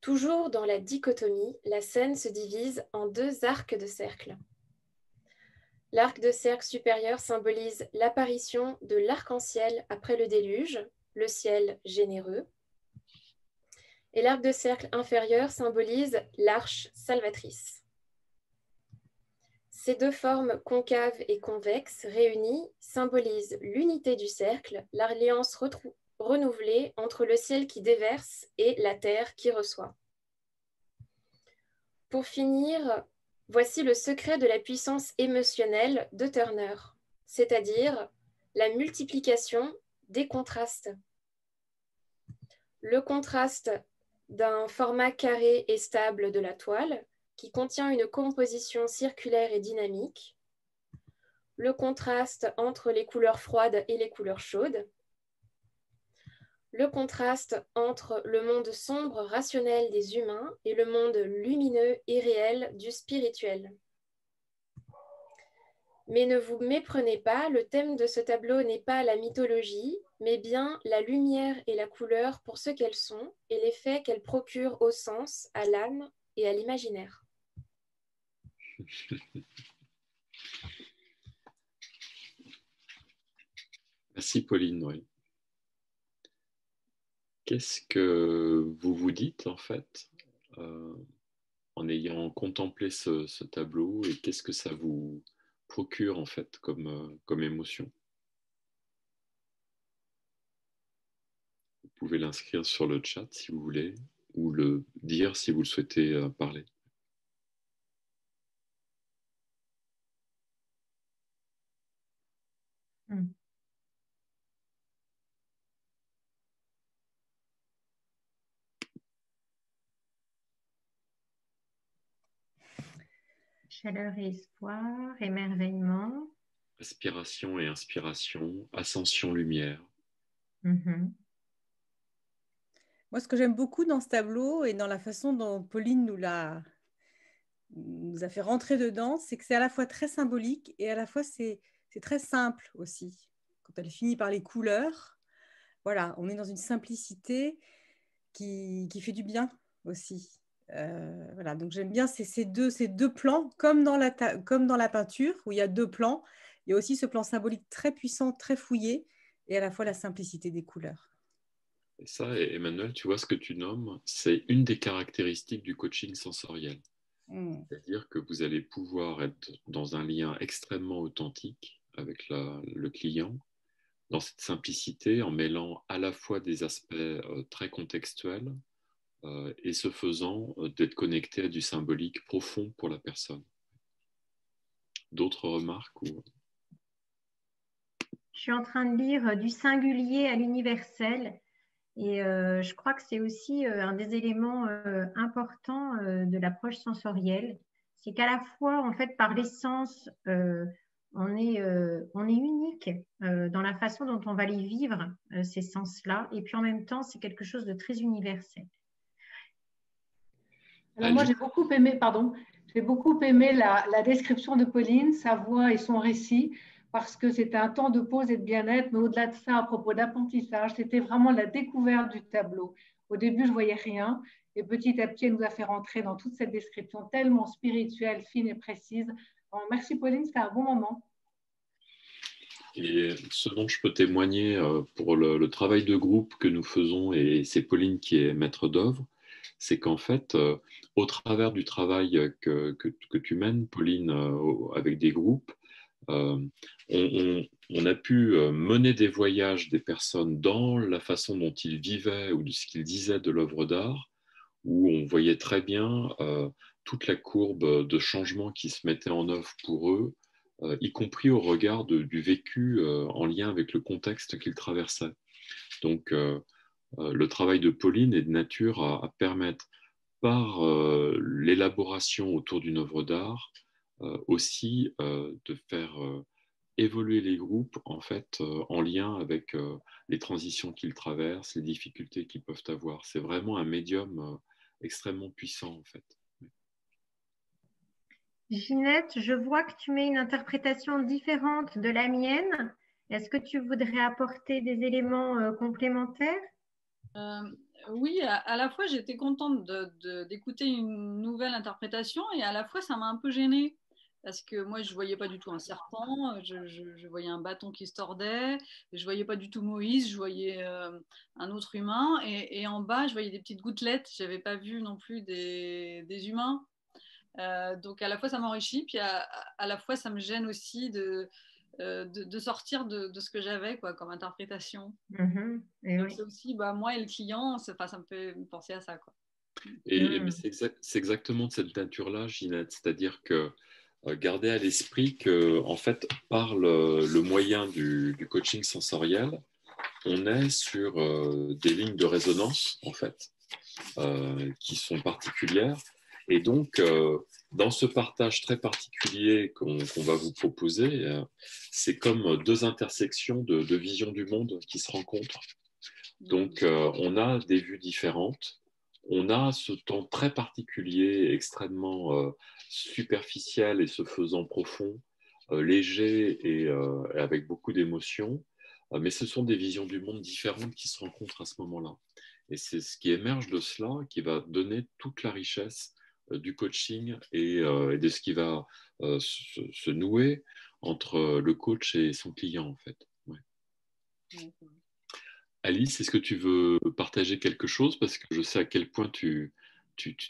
Speaker 4: Toujours dans la dichotomie, la scène se divise en deux arcs de cercle. L'arc de cercle supérieur symbolise l'apparition de l'arc-en-ciel après le déluge, le ciel généreux. Et l'arc de cercle inférieur symbolise l'arche salvatrice. Ces deux formes concaves et convexes réunies symbolisent l'unité du cercle, l'alliance renouvelée entre le ciel qui déverse et la terre qui reçoit. Pour finir, voici le secret de la puissance émotionnelle de Turner, c'est-à-dire la multiplication des contrastes. Le contraste d'un format carré et stable de la toile qui contient une composition circulaire et dynamique, le contraste entre les couleurs froides et les couleurs chaudes, le contraste entre le monde sombre, rationnel des humains et le monde lumineux et réel du spirituel. Mais ne vous méprenez pas, le thème de ce tableau n'est pas la mythologie, mais bien la lumière et la couleur pour ce qu'elles sont et l'effet qu'elles procurent au sens, à l'âme et à l'imaginaire.
Speaker 1: Merci Pauline. Oui. Qu'est-ce que vous vous dites en fait en ayant contemplé ce tableau et qu'est-ce que ça vous procure en fait comme émotion? Vous pouvez l'inscrire sur le chat si vous voulez ou le dire si vous le souhaitez parler.
Speaker 3: Chaleur et espoir, émerveillement.
Speaker 1: Aspiration et inspiration, ascension lumière.
Speaker 3: Mm-hmm.
Speaker 9: Moi, ce que j'aime beaucoup dans ce tableau et dans la façon dont Pauline nous a fait rentrer dedans, c'est que c'est à la fois très symbolique et à la fois c'est très simple aussi. Quand elle finit par les couleurs, voilà, on est dans une simplicité qui fait du bien aussi. Voilà, donc j'aime bien ces deux plans, comme dans la peinture où il y a deux plans, il y a aussi ce plan symbolique très puissant, très fouillé, et à la fois la simplicité des couleurs.
Speaker 1: Et ça, Emmanuel, tu vois ce que tu nommes, c'est une des caractéristiques du coaching sensoriel. C'est-à-dire que vous allez pouvoir être dans un lien extrêmement authentique avec le client, dans cette simplicité, en mêlant à la fois des aspects très contextuels et ce faisant d'être connecté à du symbolique profond pour la personne. D'autres remarques ou...
Speaker 3: Je suis en train de lire du singulier à l'universel et je crois que c'est aussi un des éléments importants de l'approche sensorielle. C'est qu'à la fois, en fait, par l'essence, on est unique dans la façon dont on va les vivre, ces sens-là, et puis en même temps, c'est quelque chose de très universel.
Speaker 10: Alors moi, j'ai beaucoup aimé la description de Pauline, sa voix et son récit, parce que c'était un temps de pause et de bien-être, mais au-delà de ça, à propos d'apprentissage, c'était vraiment la découverte du tableau. Au début, je ne voyais rien, et petit à petit, elle nous a fait rentrer dans toute cette description tellement spirituelle, fine et précise. Alors, merci Pauline, c'était un bon moment.
Speaker 1: Et ce dont je peux témoigner pour le travail de groupe que nous faisons, et c'est Pauline qui est maître d'œuvre, c'est qu'en fait, au travers du travail que tu mènes, Pauline, avec des groupes, on a pu mener des voyages des personnes dans la façon dont ils vivaient ou de ce qu'ils disaient de l'œuvre d'art, où on voyait très bien toute la courbe de changement qui se mettait en œuvre pour eux, y compris au regard du vécu en lien avec le contexte qu'ils traversaient. Donc, le travail de Pauline est de nature à permettre, par l'élaboration autour d'une œuvre d'art, aussi de faire évoluer les groupes en fait en lien avec les transitions qu'ils traversent, les difficultés qu'ils peuvent avoir. C'est vraiment un médium extrêmement puissant en fait.
Speaker 3: Ginette, je vois que tu mets une interprétation différente de la mienne. Est-ce que tu voudrais apporter des éléments complémentaires?
Speaker 11: Oui, à la fois j'étais contente d'écouter une nouvelle interprétation et à la fois ça m'a un peu gênée parce que moi, je ne voyais pas du tout un serpent, je voyais un bâton qui se tordait, je ne voyais pas du tout Moïse, je voyais un autre humain, et en bas, je voyais des petites gouttelettes, je n'avais pas vu non plus des humains. Donc à la fois, ça m'enrichit, puis à la fois, ça me gêne aussi de sortir de ce que j'avais quoi, comme interprétation.
Speaker 3: Mhm. Et
Speaker 11: Donc
Speaker 3: oui.
Speaker 11: c'est aussi, moi et le client, ça me fait penser à ça, quoi.
Speaker 1: Mais c'est exactement de cette nature-là, Ginette. C'est-à-dire que garder à l'esprit que, en fait, par le moyen du coaching sensoriel, on est sur des lignes de résonance, en fait, qui sont particulières. Et donc, dans ce partage très particulier qu'on va vous proposer, c'est comme deux intersections de visions du monde qui se rencontrent. Donc, on a des vues différentes. On a ce temps très particulier, extrêmement superficiel et se faisant profond, léger et avec beaucoup d'émotions. Mais ce sont des visions du monde différentes qui se rencontrent à ce moment-là. Et c'est ce qui émerge de cela qui va donner toute la richesse du coaching et de ce qui va se nouer entre le coach et son client, en fait. Ouais. Alice, est-ce que tu veux partager quelque chose? Parce que je sais à quel point tu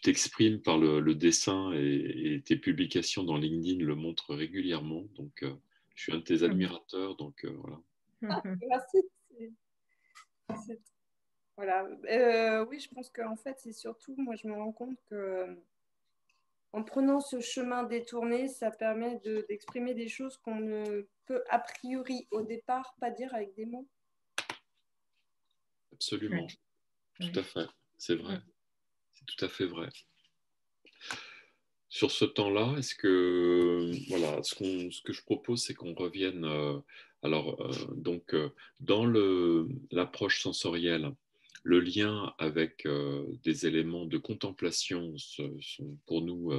Speaker 1: t'exprimes par le dessin et tes publications dans LinkedIn le montrent régulièrement. Donc, je suis un de tes admirateurs. Donc, voilà.
Speaker 12: Merci. Voilà. Oui, je pense qu'en fait, c'est surtout, moi, je me rends compte que en prenant ce chemin détourné, ça permet d'exprimer des choses qu'on ne peut a priori au départ pas dire avec des mots.
Speaker 1: Absolument. Oui. Tout à fait. C'est vrai. C'est tout à fait vrai. Sur ce temps-là, est-ce que, voilà, ce que je propose, c'est qu'on revienne, dans l'approche sensorielle, le lien avec des éléments de contemplation sont pour nous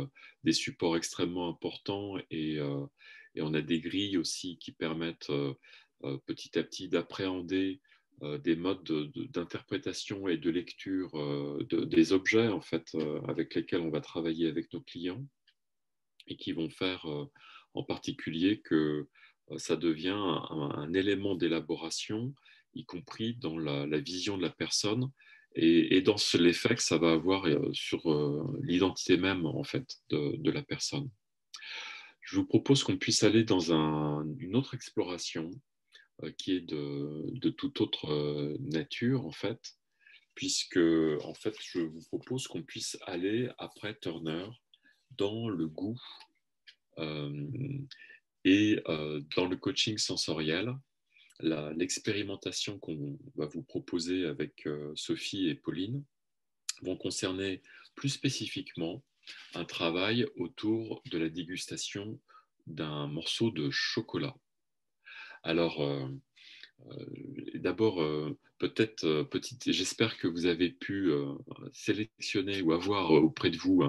Speaker 1: des supports extrêmement importants et on a des grilles aussi qui permettent petit à petit d'appréhender des modes d'interprétation et de lecture des objets en fait, avec lesquels on va travailler avec nos clients et qui vont faire en particulier que ça devient un élément d'élaboration, y compris dans la vision de la personne et dans l'effet que ça va avoir sur l'identité même en fait, de la personne. Je vous propose qu'on puisse aller dans une autre exploration qui est de toute autre nature, en fait, puisque, en fait, je vous propose qu'on puisse aller, après Turner, dans le goût et dans le coaching sensoriel. L'expérimentation qu'on va vous proposer avec Sophie et Pauline vont concerner plus spécifiquement un travail autour de la dégustation d'un morceau de chocolat. Alors, d'abord, j'espère que vous avez pu sélectionner ou avoir auprès de vous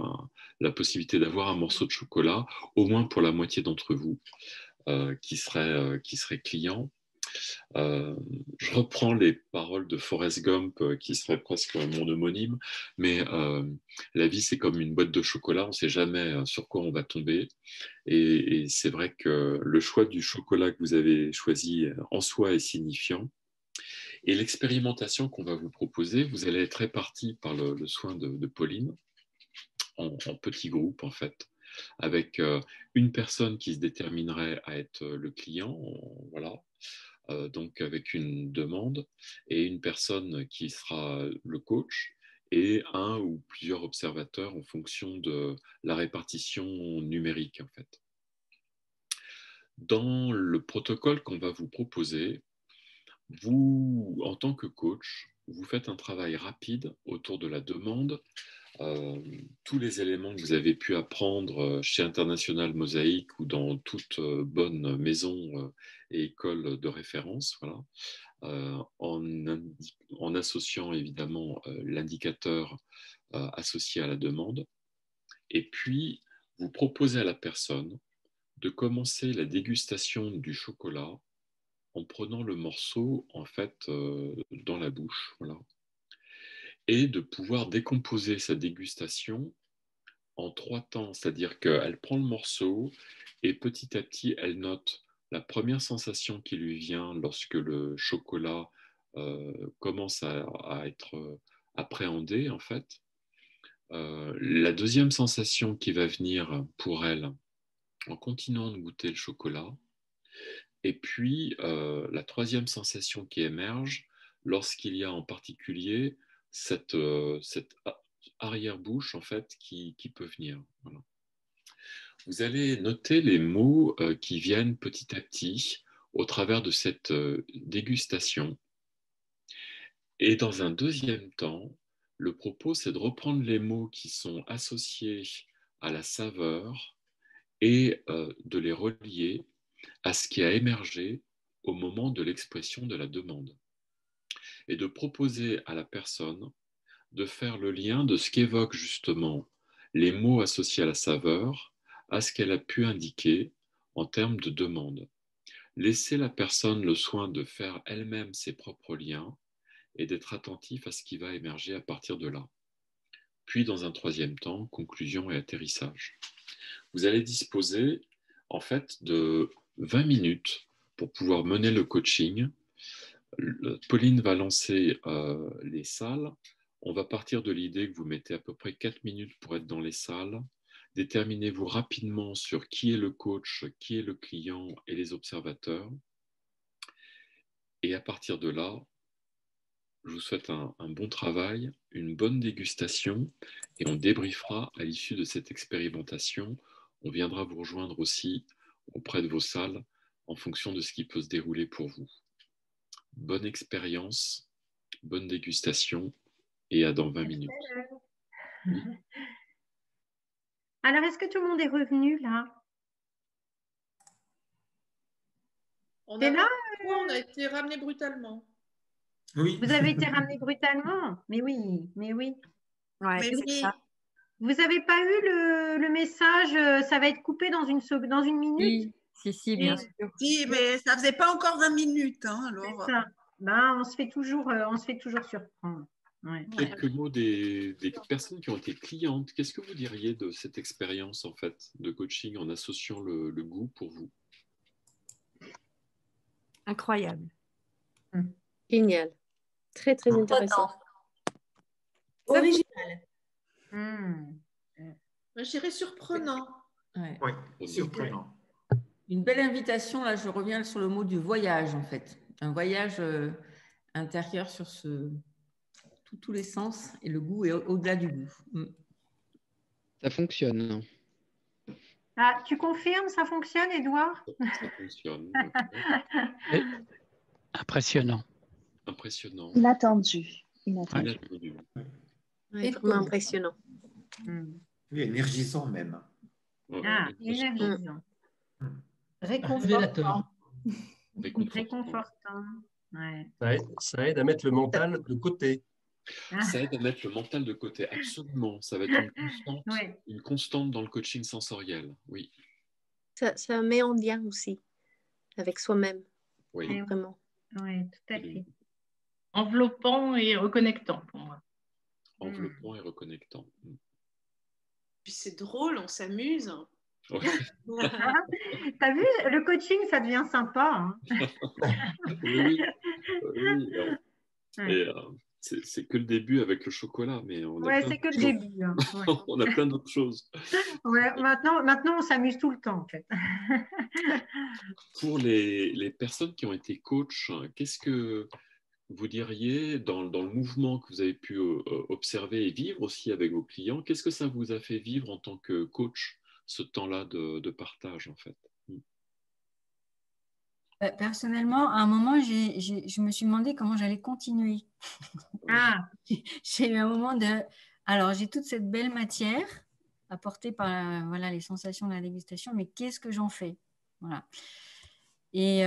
Speaker 1: la possibilité d'avoir un morceau de chocolat, au moins pour la moitié d'entre vous qui serait client. Je reprends les paroles de Forrest Gump, qui serait presque mon homonyme, mais la vie, c'est comme une boîte de chocolat, on ne sait jamais sur quoi on va tomber. Et c'est vrai que le choix du chocolat que vous avez choisi en soi est signifiant. Et l'expérimentation qu'on va vous proposer, vous allez être répartis par le soin de Pauline en petits groupes, en fait, avec une personne qui se déterminerait à être le client, voilà, donc avec une demande, et une personne qui sera le coach, et un ou plusieurs observateurs en fonction de la répartition numérique, en fait. Dans le protocole qu'on va vous proposer, vous, en tant que coach, vous faites un travail rapide autour de la demande. Tous les éléments que vous avez pu apprendre chez International Mosaïque ou dans toute bonne maison et école de référence, voilà, en associant évidemment l'indicateur associé à la demande. Et puis, vous proposez à la personne de commencer la dégustation du chocolat en prenant le morceau en fait dans la bouche, voilà, et de pouvoir décomposer sa dégustation en 3 temps, c'est-à-dire qu'elle prend le morceau et petit à petit, elle note la première sensation qui lui vient lorsque le chocolat commence à être appréhendé, en fait. La deuxième sensation qui va venir pour elle en continuant de goûter le chocolat. Et puis, la troisième sensation qui émerge lorsqu'il y a en particulier cette arrière-bouche en fait, qui peut venir. Voilà. Vous allez noter les mots qui viennent petit à petit au travers de cette dégustation. Et dans un deuxième temps, le propos, c'est de reprendre les mots qui sont associés à la saveur et de les relier à ce qui a émergé au moment de l'expression de la demande. Et de proposer à la personne de faire le lien de ce qu'évoquent justement les mots associés à la saveur à ce qu'elle a pu indiquer en termes de demande. Laisser la personne le soin de faire elle-même ses propres liens et d'être attentif à ce qui va émerger à partir de là. Puis, dans un troisième temps, conclusion et atterrissage. Vous allez disposer en fait de 20 minutes pour pouvoir mener le coaching. Pauline va lancer les salles. On va partir de l'idée que vous mettez à peu près 4 minutes pour être dans les salles. Déterminez-vous rapidement sur qui est le coach, qui est le client et les observateurs. Et à partir de là, je vous souhaite un bon travail, une bonne dégustation et on débriefera à l'issue de cette expérimentation. On viendra vous rejoindre aussi auprès de vos salles en fonction de ce qui peut se dérouler pour vous. Bonne expérience, bonne dégustation et à dans 20 minutes. Oui.
Speaker 3: Alors, est-ce que tout le monde est revenu là?
Speaker 13: On
Speaker 3: T'es là
Speaker 13: on a été ramené brutalement.
Speaker 14: Oui.
Speaker 3: Vous avez été ramené brutalement? Mais oui, mais oui.
Speaker 5: Ouais,
Speaker 6: Mais
Speaker 5: c'est
Speaker 6: oui.
Speaker 5: ça.
Speaker 3: Vous n'avez pas eu le message, ça va être coupé dans une minute?
Speaker 5: Si, bien sûr.
Speaker 6: Si, mais ça faisait pas encore 20 minutes. Hein, alors.
Speaker 3: C'est ça. Ben, on se fait toujours surprendre. Ouais.
Speaker 1: Quelques mots des personnes qui ont été clientes. Qu'est-ce que vous diriez de cette expérience en fait de coaching en associant le goût pour vous?
Speaker 5: Incroyable.
Speaker 15: Génial. Très, très intéressant.
Speaker 13: Original.
Speaker 10: Je dirais surprenant.
Speaker 14: Ouais. Oui, surprenant.
Speaker 16: Une belle invitation, là je reviens sur le mot du voyage en fait. Un voyage intérieur sur tous les sens et le goût est au-delà du goût.
Speaker 17: Ça fonctionne.
Speaker 3: Ah, tu confirmes, ça fonctionne, Édouard?
Speaker 1: Ça fonctionne.
Speaker 17: Impressionnant.
Speaker 1: Impressionnant.
Speaker 15: Inattendu.
Speaker 1: Inattendu.
Speaker 15: Ouais, vraiment impressionnant.
Speaker 14: Oui, énergisant même.
Speaker 3: Ah, énergisant.
Speaker 10: Réconfortant.
Speaker 3: Réconfortant. Ouais.
Speaker 18: Ça aide à mettre le mental de côté.
Speaker 1: Ça aide à mettre le mental de côté, absolument. Ça va être une constante dans le coaching sensoriel, oui.
Speaker 15: Ça met en lien aussi avec soi-même.
Speaker 1: Oui.
Speaker 15: Vraiment.
Speaker 3: Oui, tout à fait.
Speaker 10: Enveloppant et reconnectant pour moi.
Speaker 1: Enveloppant et reconnectant.
Speaker 13: Puis c'est drôle, on s'amuse.
Speaker 1: Ouais.
Speaker 3: T'as vu, le coaching, ça devient sympa. Hein.
Speaker 1: Oui. Et, c'est que le début avec le chocolat, mais on a
Speaker 3: c'est que le début. Hein. Ouais.
Speaker 1: On a plein d'autres choses.
Speaker 3: Ouais, maintenant, on s'amuse tout le temps, en fait.
Speaker 1: Pour les personnes qui ont été coachs, qu'est-ce que vous diriez dans le mouvement que vous avez pu observer et vivre aussi avec vos clients? Qu'est-ce que ça vous a fait vivre en tant que coach, ce temps-là de partage, en fait?
Speaker 16: Personnellement, à un moment, je me suis demandé comment j'allais continuer. J'ai eu un moment de... Alors, j'ai toute cette belle matière apportée par les sensations de la dégustation, mais qu'est-ce que j'en fais? Voilà. Et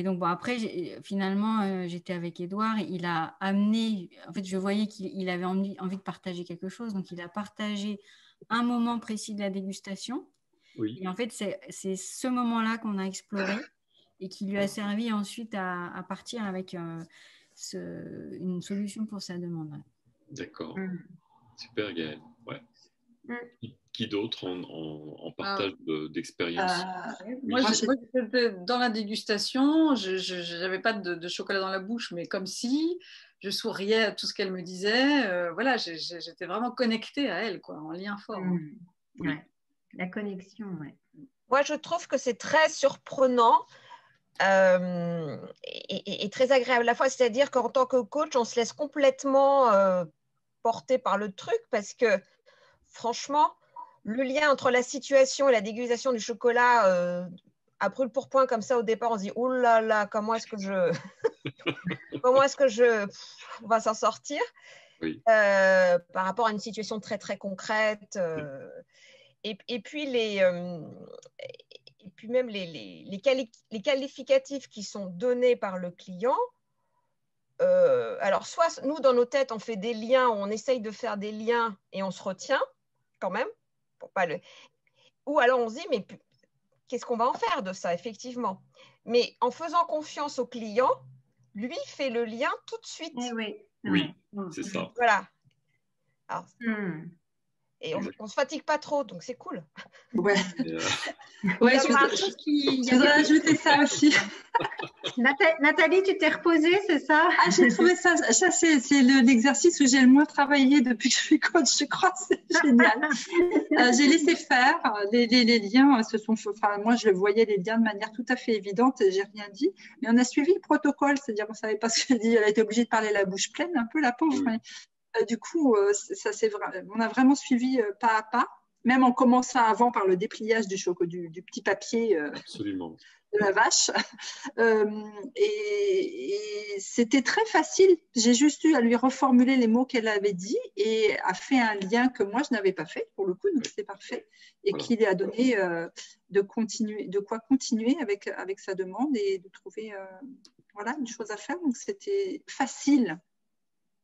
Speaker 16: donc, après, finalement, j'étais avec Édouard. Il a amené... En fait, je voyais qu'il avait envie de partager quelque chose. Donc, il a partagé un moment précis de la dégustation.
Speaker 1: Oui.
Speaker 16: Et en fait, c'est ce moment-là qu'on a exploré et qui lui a servi ensuite à partir avec une solution pour sa demande.
Speaker 1: D'accord. Super, Gaëlle. Ouais. Qui d'autre en partage d'expérience?
Speaker 11: Moi, j'étais dans la dégustation, je n'avais pas de chocolat dans la bouche, mais comme si je souriais à tout ce qu'elle me disait. Voilà, j'étais vraiment connectée à elle, quoi, en lien fort.
Speaker 3: Ouais. La connexion, ouais.
Speaker 19: Moi, je trouve que c'est très surprenant et très agréable à la fois. C'est-à-dire qu'en tant que coach, on se laisse complètement porter par le truc parce que, franchement, le lien entre la situation et la dégustation du chocolat à brûle pour point comme ça au départ, on se dit « Ouh là là, comment est-ce que on va s'en sortir ?» par rapport à une situation très très concrète. Et puis même les qualificatifs qui sont donnés par le client. Alors, soit nous, dans nos têtes, on fait des liens, on essaye de faire des liens et on se retient quand même. Pour pas le... Ou alors on se dit, mais qu'est-ce qu'on va en faire de ça, effectivement? Mais en faisant confiance au client, lui fait le lien tout de suite.
Speaker 1: Oui, c'est ça.
Speaker 19: Voilà. Alors, et on ne se fatigue pas trop, donc c'est cool.
Speaker 7: Ouais. Je voudrais ajouter ça aussi.
Speaker 3: Nathalie, tu t'es reposée, c'est ça?
Speaker 7: J'ai trouvé ça c'est l'exercice où j'ai le moins travaillé depuis que je suis coach, je crois, c'est génial. J'ai laissé faire, les liens se sont faits, enfin, moi je le voyais les liens de manière tout à fait évidente, j'ai rien dit, mais on a suivi le protocole, c'est-à-dire on ne savait pas ce qu'elle dit, elle a été obligée de parler la bouche pleine, un peu la pauvre, mais du coup, on a vraiment suivi pas à pas, même en commençant avant par le dépliage du petit papier de la vache. Et c'était très facile. J'ai juste eu à lui reformuler les mots qu'elle avait dit et a fait un lien que moi, je n'avais pas fait, pour le coup, donc c'est parfait. Et qui lui a donné de quoi continuer avec sa demande et de trouver une chose à faire. Donc, c'était facile.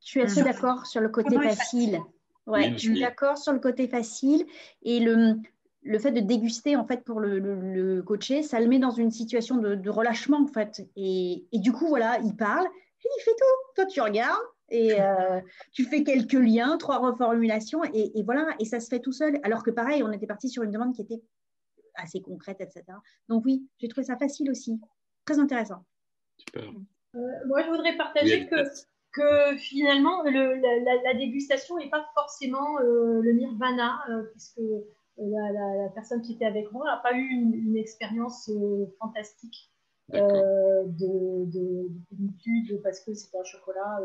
Speaker 20: Je suis assez d'accord sur le côté facile. Ouais, je suis d'accord sur le côté facile. Et le fait de déguster, en fait, pour le coacher, ça le met dans une situation de relâchement, en fait. Et du coup, voilà, il parle, il fait tout. Toi, tu regardes et tu fais quelques liens, 3 reformulations et voilà. Et ça se fait tout seul. Alors que pareil, on était parti sur une demande qui était assez concrète, etc. Donc oui, j'ai trouvé ça facile aussi. Très intéressant.
Speaker 1: Super.
Speaker 21: Moi, je voudrais partager que finalement, la dégustation n'est pas forcément le nirvana, puisque la personne qui était avec moi n'a pas eu une expérience fantastique de plénitude parce que c'était un chocolat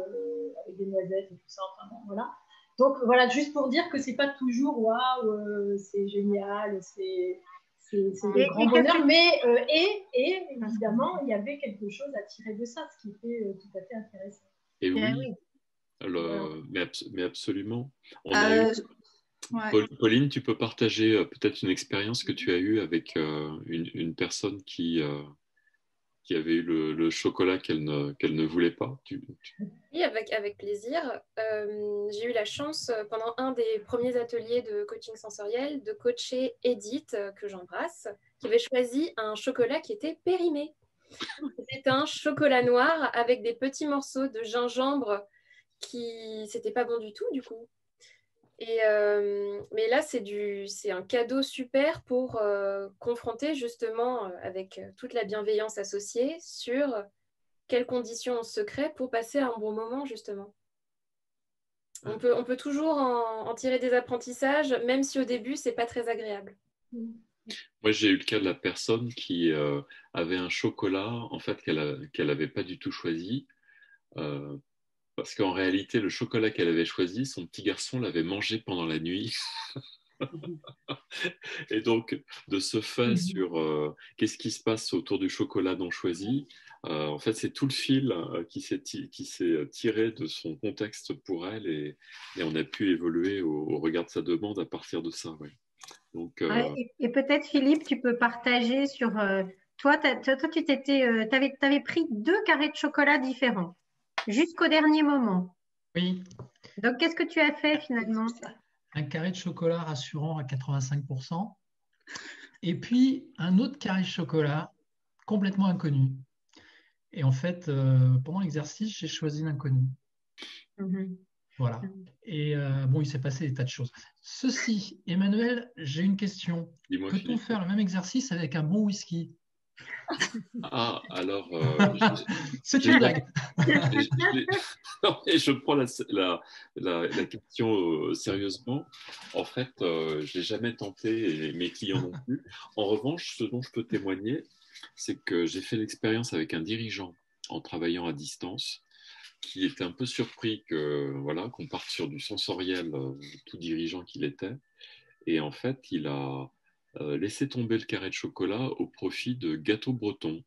Speaker 21: avec des noisettes et tout ça. Enfin, bon, voilà. Donc, voilà, juste pour dire que ce n'est pas toujours waouh, c'est génial, c'est le grand bonheur, mais évidemment, il y avait quelque chose à tirer de ça, ce qui était tout à fait intéressant.
Speaker 1: Et oui. Mais absolument. Pauline, tu peux partager peut-être une expérience que tu as eue avec une personne qui avait eu le chocolat qu'elle ne voulait pas.
Speaker 4: Oui, avec plaisir. J'ai eu la chance, pendant un des premiers ateliers de coaching sensoriel, de coacher Edith, que j'embrasse, qui avait choisi un chocolat qui était périmé. C'était un chocolat noir avec des petits morceaux de gingembre qui c'était pas bon du tout du coup. Mais là c'est un cadeau super pour confronter justement avec toute la bienveillance associée sur quelles conditions on se crée pour passer un bon moment justement. On peut toujours en tirer des apprentissages même si au début c'est pas très agréable.
Speaker 1: Moi, j'ai eu le cas de la personne qui avait un chocolat en fait qu'elle n'avait pas du tout choisi parce qu'en réalité, le chocolat qu'elle avait choisi, son petit garçon l'avait mangé pendant la nuit. Et donc, de ce fait sur qu'est-ce qui se passe autour du chocolat non choisi, en fait, c'est tout le fil qui s'est tiré de son contexte pour elle et on a pu évoluer au regard de sa demande à partir de ça. Ouais. Donc,
Speaker 3: et peut-être, Philippe, tu peux partager sur… toi, tu avais pris 2 carrés de chocolat différents jusqu'au dernier moment.
Speaker 22: Oui.
Speaker 3: Donc, qu'est-ce que tu as fait finalement?
Speaker 22: Un carré de chocolat rassurant à 85%. Et puis, un autre carré de chocolat complètement inconnu. Et en fait, pendant l'exercice, j'ai choisi l'inconnu. Voilà. Et bon, il s'est passé des tas de choses. Ceci, Emmanuel, j'ai une question. Peut-on faire le même exercice avec un bon whisky?
Speaker 1: Ah, alors.
Speaker 22: C'est une blague.
Speaker 1: Non, mais je prends la question sérieusement. En fait, je ne l'ai jamais tenté et mes clients non plus. En revanche, ce dont je peux témoigner, c'est que j'ai fait l'expérience avec un dirigeant en travaillant à distance qui était un peu surpris qu'on parte sur du sensoriel, tout dirigeant qu'il était. Et en fait, il a laissé tomber le carré de chocolat au profit de gâteaux bretons.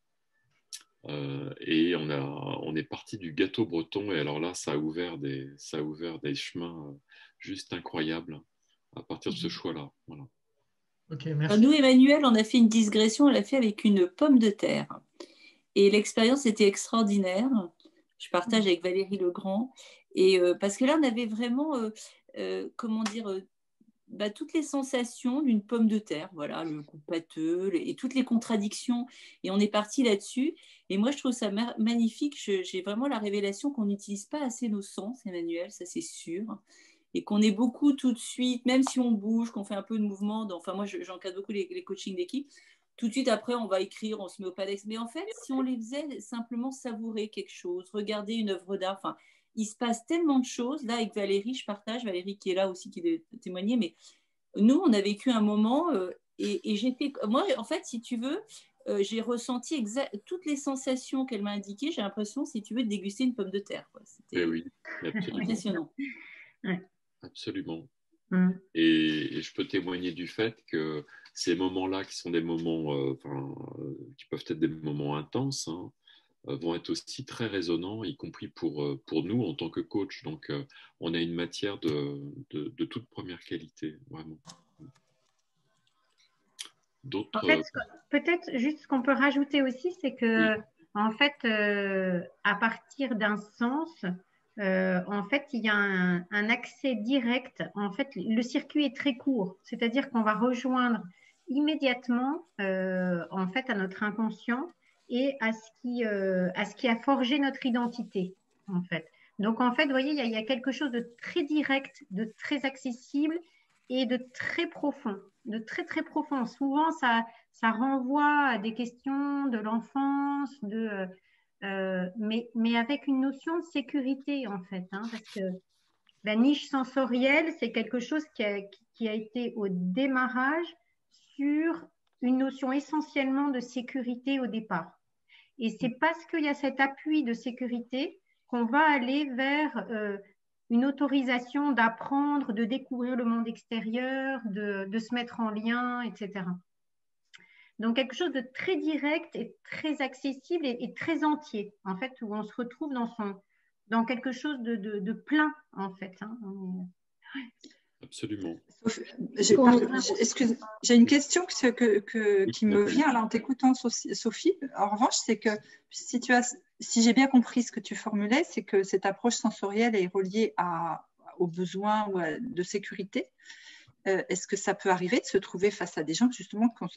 Speaker 1: Et on est parti du gâteau breton, et alors là, ça a ouvert des chemins juste incroyables à partir de ce choix-là. Voilà.
Speaker 22: Okay, merci.
Speaker 2: Nous, Emmanuel, on a fait une digression, on l'a fait avec une pomme de terre. Et l'expérience était extraordinaire. Je partage avec Valérie Legrand. Et parce que là, on avait vraiment, comment dire, toutes les sensations d'une pomme de terre, voilà, le goût pâteux et toutes les contradictions. Et on est parti là-dessus. Et moi, je trouve ça magnifique. J'ai vraiment la révélation qu'on n'utilise pas assez nos sens, Emmanuel, ça c'est sûr. Et qu'on est beaucoup tout de suite, même si on bouge, qu'on fait un peu de mouvement. Enfin, moi, j'encadre beaucoup les coachings d'équipe. Tout de suite, après, on va écrire, on se met au Padex. Mais en fait, si on les faisait simplement savourer quelque chose, regarder une œuvre d'art, enfin, il se passe tellement de choses. Là, avec Valérie, je partage, Valérie qui est là aussi, qui est témoignée, mais nous, on a vécu un moment et j'étais... Moi, en fait, si tu veux, j'ai ressenti toutes les sensations qu'elle m'a indiquées. J'ai l'impression, si tu veux, de déguster une pomme de terre. C'était
Speaker 1: oui,
Speaker 2: impressionnant.
Speaker 1: Absolument. Et je peux témoigner du fait que ces moments-là, qui sont des moments, qui peuvent être des moments intenses, vont être aussi très résonnants, y compris pour nous en tant que coach. Donc, on a une matière de toute première qualité, vraiment.
Speaker 3: En fait, peut-être juste ce qu'on peut rajouter aussi, c'est que, en fait, à partir d'un sens, en fait, il y a un accès direct. En fait, le circuit est très court, c'est-à-dire qu'on va rejoindre immédiatement, en fait, à notre inconscient et à ce qui a forgé notre identité, en fait. Donc, en fait, vous voyez, il y a quelque chose de très direct, de très accessible et de très profond, de très, très profond. Souvent, ça renvoie à des questions de l'enfance, mais avec une notion de sécurité, en fait, parce que la niche sensorielle, c'est quelque chose qui a été au démarrage sur une notion essentiellement de sécurité au départ. Et c'est parce qu'il y a cet appui de sécurité qu'on va aller vers une autorisation d'apprendre, de découvrir le monde extérieur, de se mettre en lien, etc. Donc, quelque chose de très direct et très accessible et très entier, en fait, où on se retrouve dans quelque chose de plein, en fait.
Speaker 1: Absolument.
Speaker 7: J'ai une question qui me vient là, en t'écoutant, Sophie. En revanche, c'est que si j'ai bien compris ce que tu formulais, c'est que cette approche sensorielle est reliée aux besoins de sécurité. Est-ce que ça peut arriver de se trouver face à des gens justement qui ont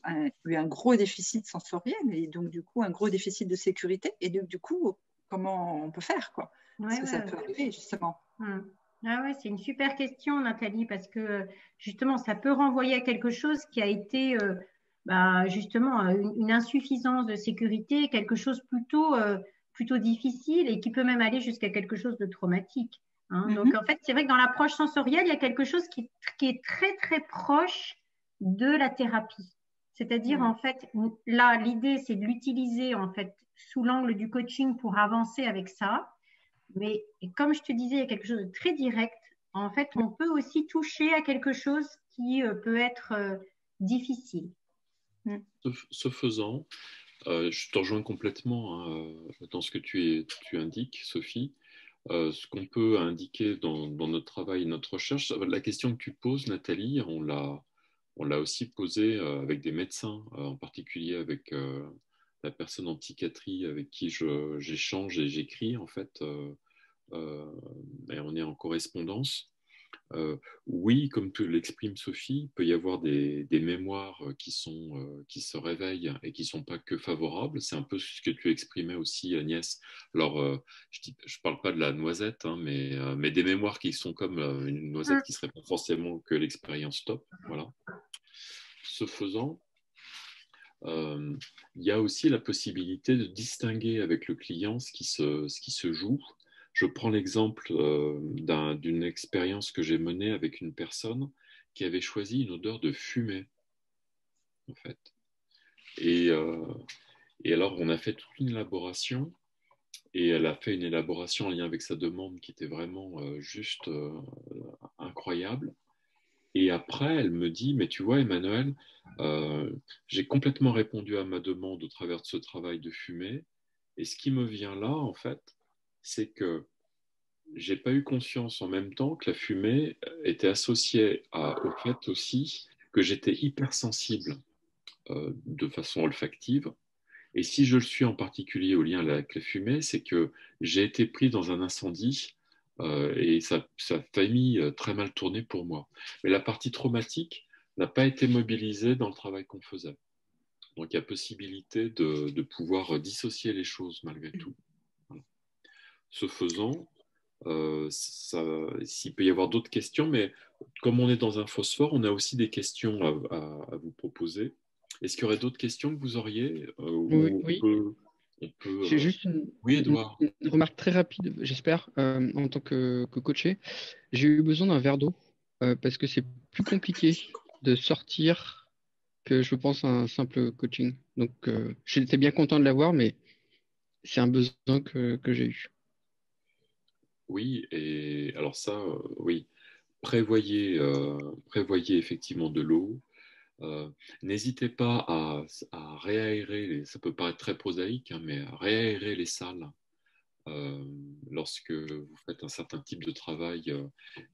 Speaker 7: eu un gros déficit sensoriel et donc du coup un gros déficit de sécurité, et donc du coup comment on peut faire, quoi? Est-ce que ça peut arriver justement?
Speaker 3: Ah ouais, c'est une super question, Nathalie, parce que justement ça peut renvoyer à quelque chose qui a été justement une insuffisance de sécurité, quelque chose plutôt difficile et qui peut même aller jusqu'à quelque chose de traumatique. Donc, en fait, c'est vrai que dans l'approche sensorielle, il y a quelque chose qui est très, très proche de la thérapie. C'est-à-dire, en fait, là, l'idée, c'est de l'utiliser, en fait, sous l'angle du coaching pour avancer avec ça. Mais comme je te disais, il y a quelque chose de très direct. En fait, on peut aussi toucher à quelque chose qui peut être difficile.
Speaker 1: Ce faisant, je te rejoins complètement dans ce que tu indiques, Sophie. Ce qu'on peut indiquer dans notre travail et notre recherche, la question que tu poses, Nathalie, on l'a aussi posée avec des médecins, en particulier avec la personne en psychiatrie avec qui j'échange et j'écris, en fait, et on est en correspondance. Oui, comme l'exprime Sophie, il peut y avoir des mémoires qui se réveillent et qui ne sont pas que favorables. C'est un peu ce que tu exprimais aussi, Agnès. Alors, je ne parle pas de la noisette, hein, mais des mémoires qui sont comme une noisette qui ne serait pas forcément que l'expérience top. Voilà. Ce faisant, il y a aussi la possibilité de distinguer avec le client ce qui se joue. Je prends l'exemple d'une expérience que j'ai menée avec une personne qui avait choisi une odeur de fumée, en fait. Et alors, on a fait toute une élaboration, et elle a fait une élaboration en lien avec sa demande qui était vraiment juste incroyable. Et après, elle me dit, mais tu vois, Emmanuel, j'ai complètement répondu à ma demande au travers de ce travail de fumée. Et ce qui me vient là, en fait, c'est que j'ai pas eu conscience en même temps que la fumée était associée au fait aussi que j'étais hypersensible de façon olfactive. Et si je le suis en particulier au lien avec la fumée, c'est que j'ai été pris dans un incendie et ça a failli très mal tourner pour moi. Mais la partie traumatique n'a pas été mobilisée dans le travail qu'on faisait. Donc il y a possibilité de pouvoir dissocier les choses malgré tout. Voilà. Ce faisant, s'il peut y avoir d'autres questions, mais comme on est dans un phosphore, on a aussi des questions à vous proposer. Est-ce qu'il y aurait d'autres questions que vous auriez
Speaker 17: Oui. J'ai juste
Speaker 1: Oui, Edouard.
Speaker 17: une remarque très rapide, j'espère, en tant que coaché. J'ai eu besoin d'un verre d'eau parce que c'est plus compliqué de sortir que, je pense, un simple coaching. Donc, j'étais bien content de l'avoir, mais c'est un besoin que j'ai eu.
Speaker 1: Oui, et alors ça, oui, prévoyez effectivement de l'eau. N'hésitez pas à réaérer, ça peut paraître très prosaïque, hein, mais à réaérer les salles lorsque vous faites un certain type de travail.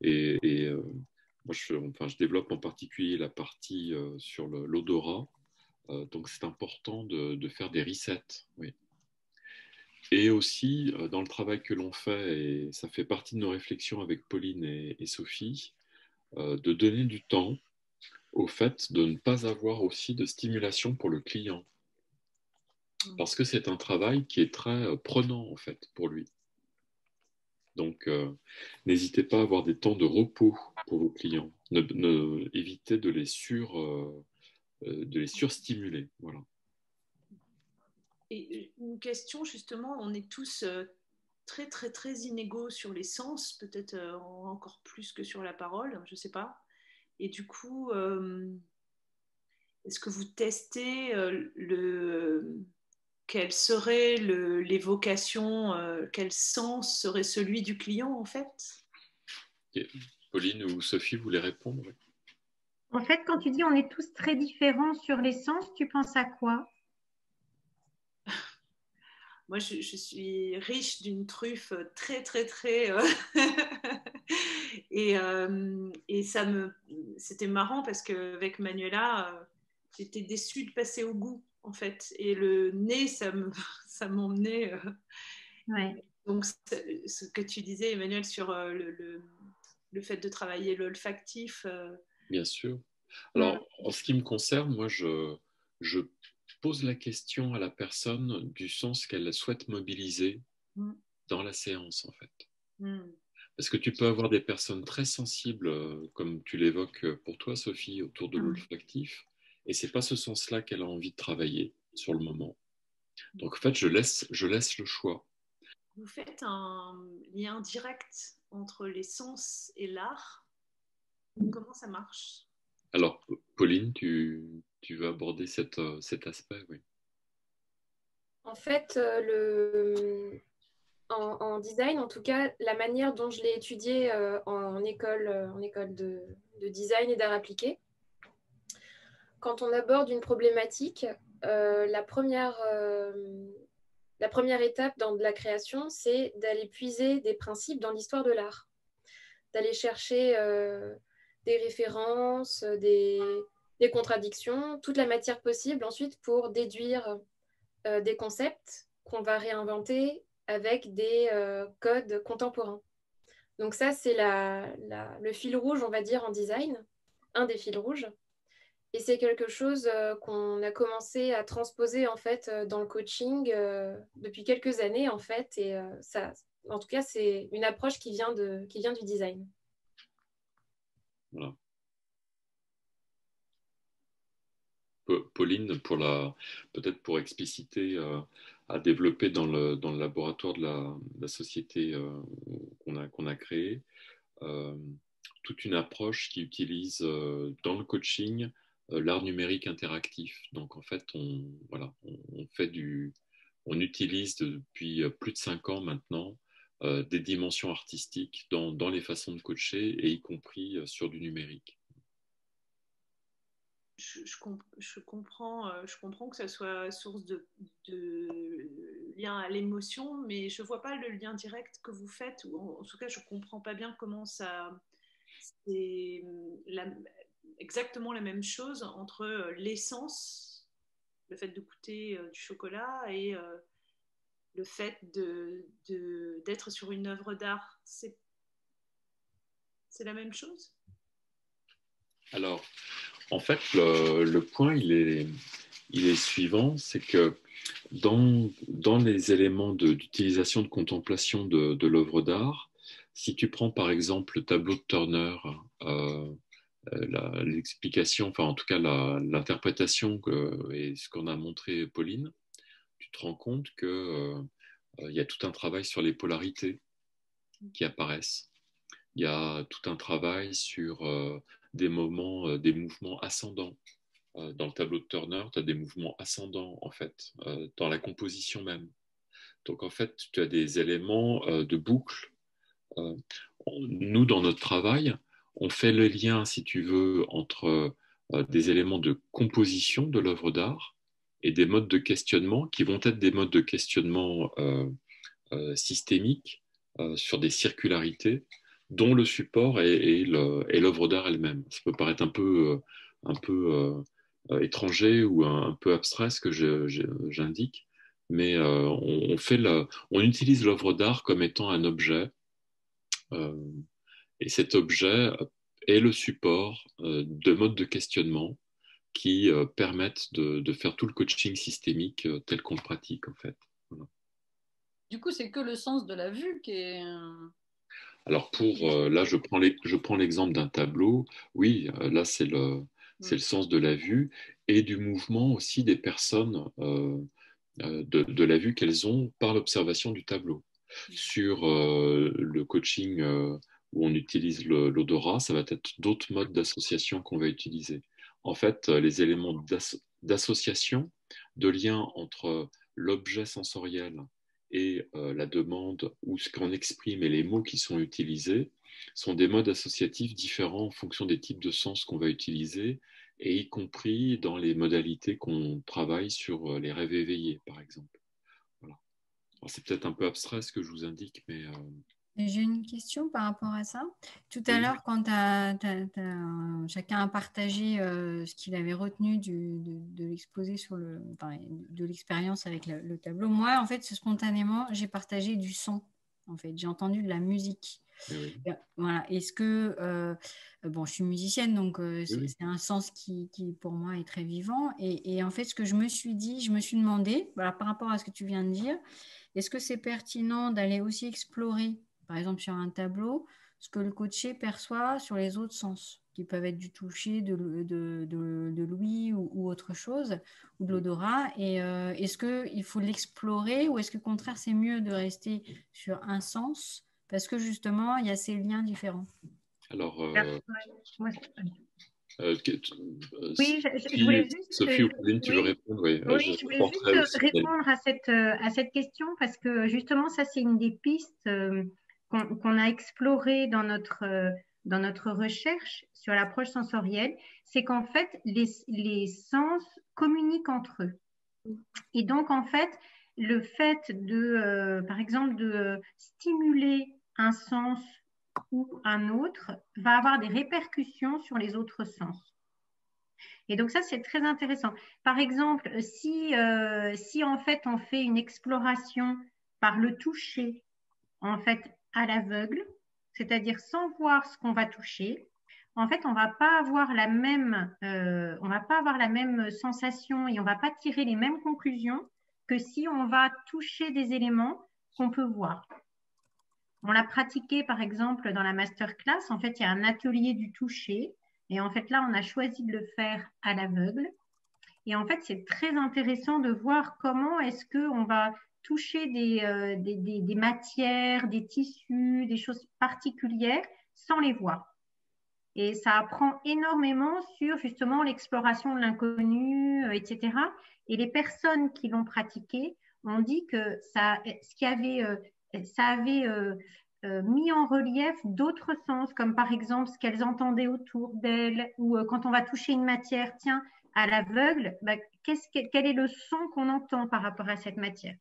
Speaker 1: Moi, je développe en particulier la partie sur l'odorat. Donc, c'est important de faire des resets. Oui. Et aussi, dans le travail que l'on fait, et ça fait partie de nos réflexions avec Pauline et Sophie, de donner du temps au fait de ne pas avoir aussi de stimulation pour le client. Parce que c'est un travail qui est très prenant, en fait, pour lui. Donc, n'hésitez pas à avoir des temps de repos pour vos clients. Évitez de les surstimuler. Voilà.
Speaker 13: Et une question, justement, on est tous très, très, très inégaux sur les sens, peut-être encore plus que sur la parole, je ne sais pas. Et du coup, est-ce que vous testez quelle serait l'évocation, quel sens serait celui du client, en fait?
Speaker 1: Okay. Pauline ou Sophie, vous voulez répondre?
Speaker 3: En fait, quand tu dis on est tous très différents sur les sens, tu penses à quoi?
Speaker 13: Moi, je suis riche d'une truffe très, très, très... et c'était marrant parce qu'avec Manuela, j'étais déçue de passer au goût, en fait. Et le nez, ça m'emmenait...
Speaker 3: Ouais.
Speaker 13: Donc, ce que tu disais, Emmanuel, sur le fait de travailler l'olfactif...
Speaker 1: Bien sûr. Alors, en ce qui me concerne, moi, je pose la question à la personne du sens qu'elle souhaite mobiliser dans la séance, en fait. Parce que tu peux avoir des personnes très sensibles, comme tu l'évoques pour toi, Sophie, autour de l'olfactif, et c'est pas ce sens-là qu'elle a envie de travailler sur le moment. Donc, en fait, je laisse le choix.
Speaker 13: Vous faites un lien direct entre les sens et l'art. Comment ça marche?
Speaker 1: Alors, Pauline, tu veux aborder cet aspect, oui.
Speaker 4: En fait, en design, en tout cas, la manière dont je l'ai étudié en école de design et d'art appliqué, quand on aborde une problématique, la première étape dans de la création, c'est d'aller puiser des principes dans l'histoire de l'art, d'aller chercher des références, des contradictions, toute la matière possible ensuite pour déduire des concepts qu'on va réinventer avec des codes contemporains. Donc ça, c'est le fil rouge, on va dire, en design, un des fils rouges. Et c'est quelque chose qu'on a commencé à transposer en fait dans le coaching depuis quelques années en fait. Et ça, en tout cas, c'est une approche qui vient du design.
Speaker 1: Voilà. Pauline, peut-être pour expliciter, à développer dans le laboratoire de la société qu'on a créée, toute une approche qui utilise dans le coaching l'art numérique interactif. Donc en fait, on utilise depuis plus de 5 ans maintenant des dimensions artistiques dans les façons de coacher, et y compris sur du numérique.
Speaker 13: Je comprends que ça soit source de lien à l'émotion, mais je ne vois pas le lien direct que vous faites, ou en tout cas je ne comprends pas bien comment ça... C'est exactement la même chose entre l'essence, le fait de goûter du chocolat, et le fait d'être sur une œuvre d'art. C'est la même chose?
Speaker 1: Alors, en fait, le point, il est suivant, c'est que dans les éléments d'utilisation de contemplation de l'œuvre d'art, si tu prends par exemple le tableau de Turner, l'explication, enfin en tout cas l'interprétation et ce qu'on a montré Pauline, tu te rends compte qu'il y a tout un travail sur les polarités qui apparaissent. Il y a tout un travail sur des mouvements ascendants. Dans le tableau de Turner, tu as des mouvements ascendants, en fait, dans la composition même. Donc, en fait, tu as des éléments de boucle. Nous, dans notre travail, on fait le lien, si tu veux, entre des éléments de composition de l'œuvre d'art et des modes de questionnement qui vont être des modes de questionnement systémiques sur des circularités dont le support est l'œuvre d'art elle-même. Ça peut paraître un peu étranger ou un peu abstrait ce que j'indique, mais on utilise l'œuvre d'art comme étant un objet, et cet objet est le support de modes de questionnement qui permettent de faire tout le coaching systémique tel qu'on le pratique, en fait. Voilà.
Speaker 11: Du coup, c'est que le sens de la vue qui est...
Speaker 1: Alors là, je prends l'exemple d'un tableau. Oui, là, c'est le sens de la vue et du mouvement aussi des personnes, de la vue qu'elles ont par l'observation du tableau. Sur le coaching où on utilise l'odorat, ça va être d'autres modes d'association qu'on va utiliser. En fait, les éléments d'association, de lien entre l'objet sensoriel et la demande, ou ce qu'on exprime et les mots qui sont utilisés, sont des modes associatifs différents en fonction des types de sens qu'on va utiliser, et y compris dans les modalités qu'on travaille sur les rêves éveillés, par exemple. Voilà. Alors, c'est peut-être un peu abstrait ce que je vous indique, mais...
Speaker 16: J'ai une question par rapport à ça. Tout à l'heure, quand chacun a partagé ce qu'il avait retenu de l'exposé de l'expérience avec le tableau, moi, en fait, spontanément, j'ai partagé du son. En fait, j'ai entendu de la musique.
Speaker 1: Oui.
Speaker 16: Voilà. Est-ce que bon, je suis musicienne, donc c'est un sens qui pour moi est très vivant. Et en fait, ce que je me suis demandé, voilà, par rapport à ce que tu viens de dire, est-ce que c'est pertinent d'aller aussi explorer, par exemple sur un tableau, ce que le coaché perçoit sur les autres sens, qui peuvent être du toucher, de l'ouïe ou autre chose, ou de l'odorat. Et est-ce qu'il faut l'explorer, ou est-ce qu'au contraire, c'est mieux de rester sur un sens, parce que justement, il y a ces liens différents?
Speaker 1: Alors,
Speaker 3: oui, je voulais juste...
Speaker 1: Sophie ou Pauline, tu veux répondre? Oui,
Speaker 3: je voulais juste répondre à cette question, parce que justement, ça, c'est une des pistes qu'on a explorées dans notre recherche sur l'approche sensorielle. C'est qu'en fait, les sens communiquent entre eux. Et donc, en fait, le fait par exemple, de stimuler un sens ou un autre va avoir des répercussions sur les autres sens. Et donc ça, c'est très intéressant. Par exemple, si en fait on fait une exploration par le toucher, en fait, à l'aveugle, c'est-à-dire sans voir ce qu'on va toucher, en fait, on va pas avoir la même sensation et on va pas tirer les mêmes conclusions que si on va toucher des éléments qu'on peut voir. On l'a pratiqué, par exemple, dans la masterclass. En fait, il y a un atelier du toucher. Et en fait, là, on a choisi de le faire à l'aveugle. Et en fait, c'est très intéressant de voir comment est-ce qu'on va toucher des matières, des tissus, des choses particulières sans les voir. Et ça apprend énormément sur justement l'exploration de l'inconnu, etc. Et les personnes qui l'ont pratiqué ont dit que ça avait mis en relief d'autres sens, comme par exemple ce qu'elles entendaient autour d'elles, ou quand on va toucher une matière, tiens, à l'aveugle, bah, quel est le son qu'on entend par rapport à cette matière.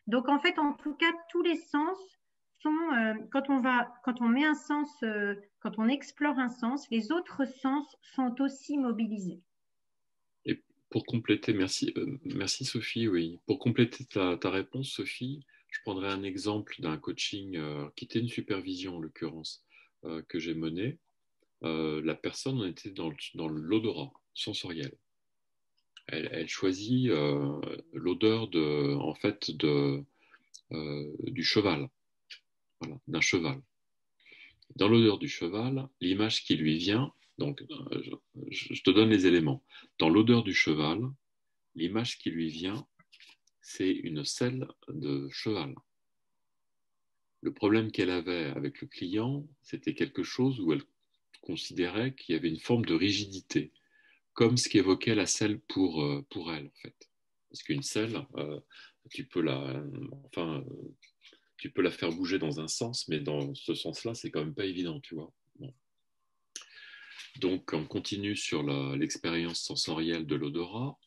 Speaker 3: Donc en fait, en tout cas, tous les sens sont, quand on met un sens, quand on explore un sens, les autres sens sont aussi mobilisés.
Speaker 1: Et pour compléter, merci Sophie, oui. Pour compléter ta réponse, Sophie, je prendrai un exemple d'un coaching qui était une supervision en l'occurrence que j'ai menée. La personne en était dans l'odorat sensoriel. Elle choisit l'odeur du cheval, voilà, d'un cheval. Dans l'odeur du cheval, l'image qui lui vient, donc je te donne les éléments. Dans l'odeur du cheval, l'image qui lui vient, c'est une selle de cheval. Le problème qu'elle avait avec le client, c'était quelque chose où elle considérait qu'il y avait une forme de rigidité, comme ce qu'évoquait la selle pour elle, en fait. Parce qu'une selle, tu peux la faire bouger dans un sens, mais dans ce sens-là, c'est quand même pas évident, tu vois. Bon. Donc, on continue sur l'expérience sensorielle de l'odorat.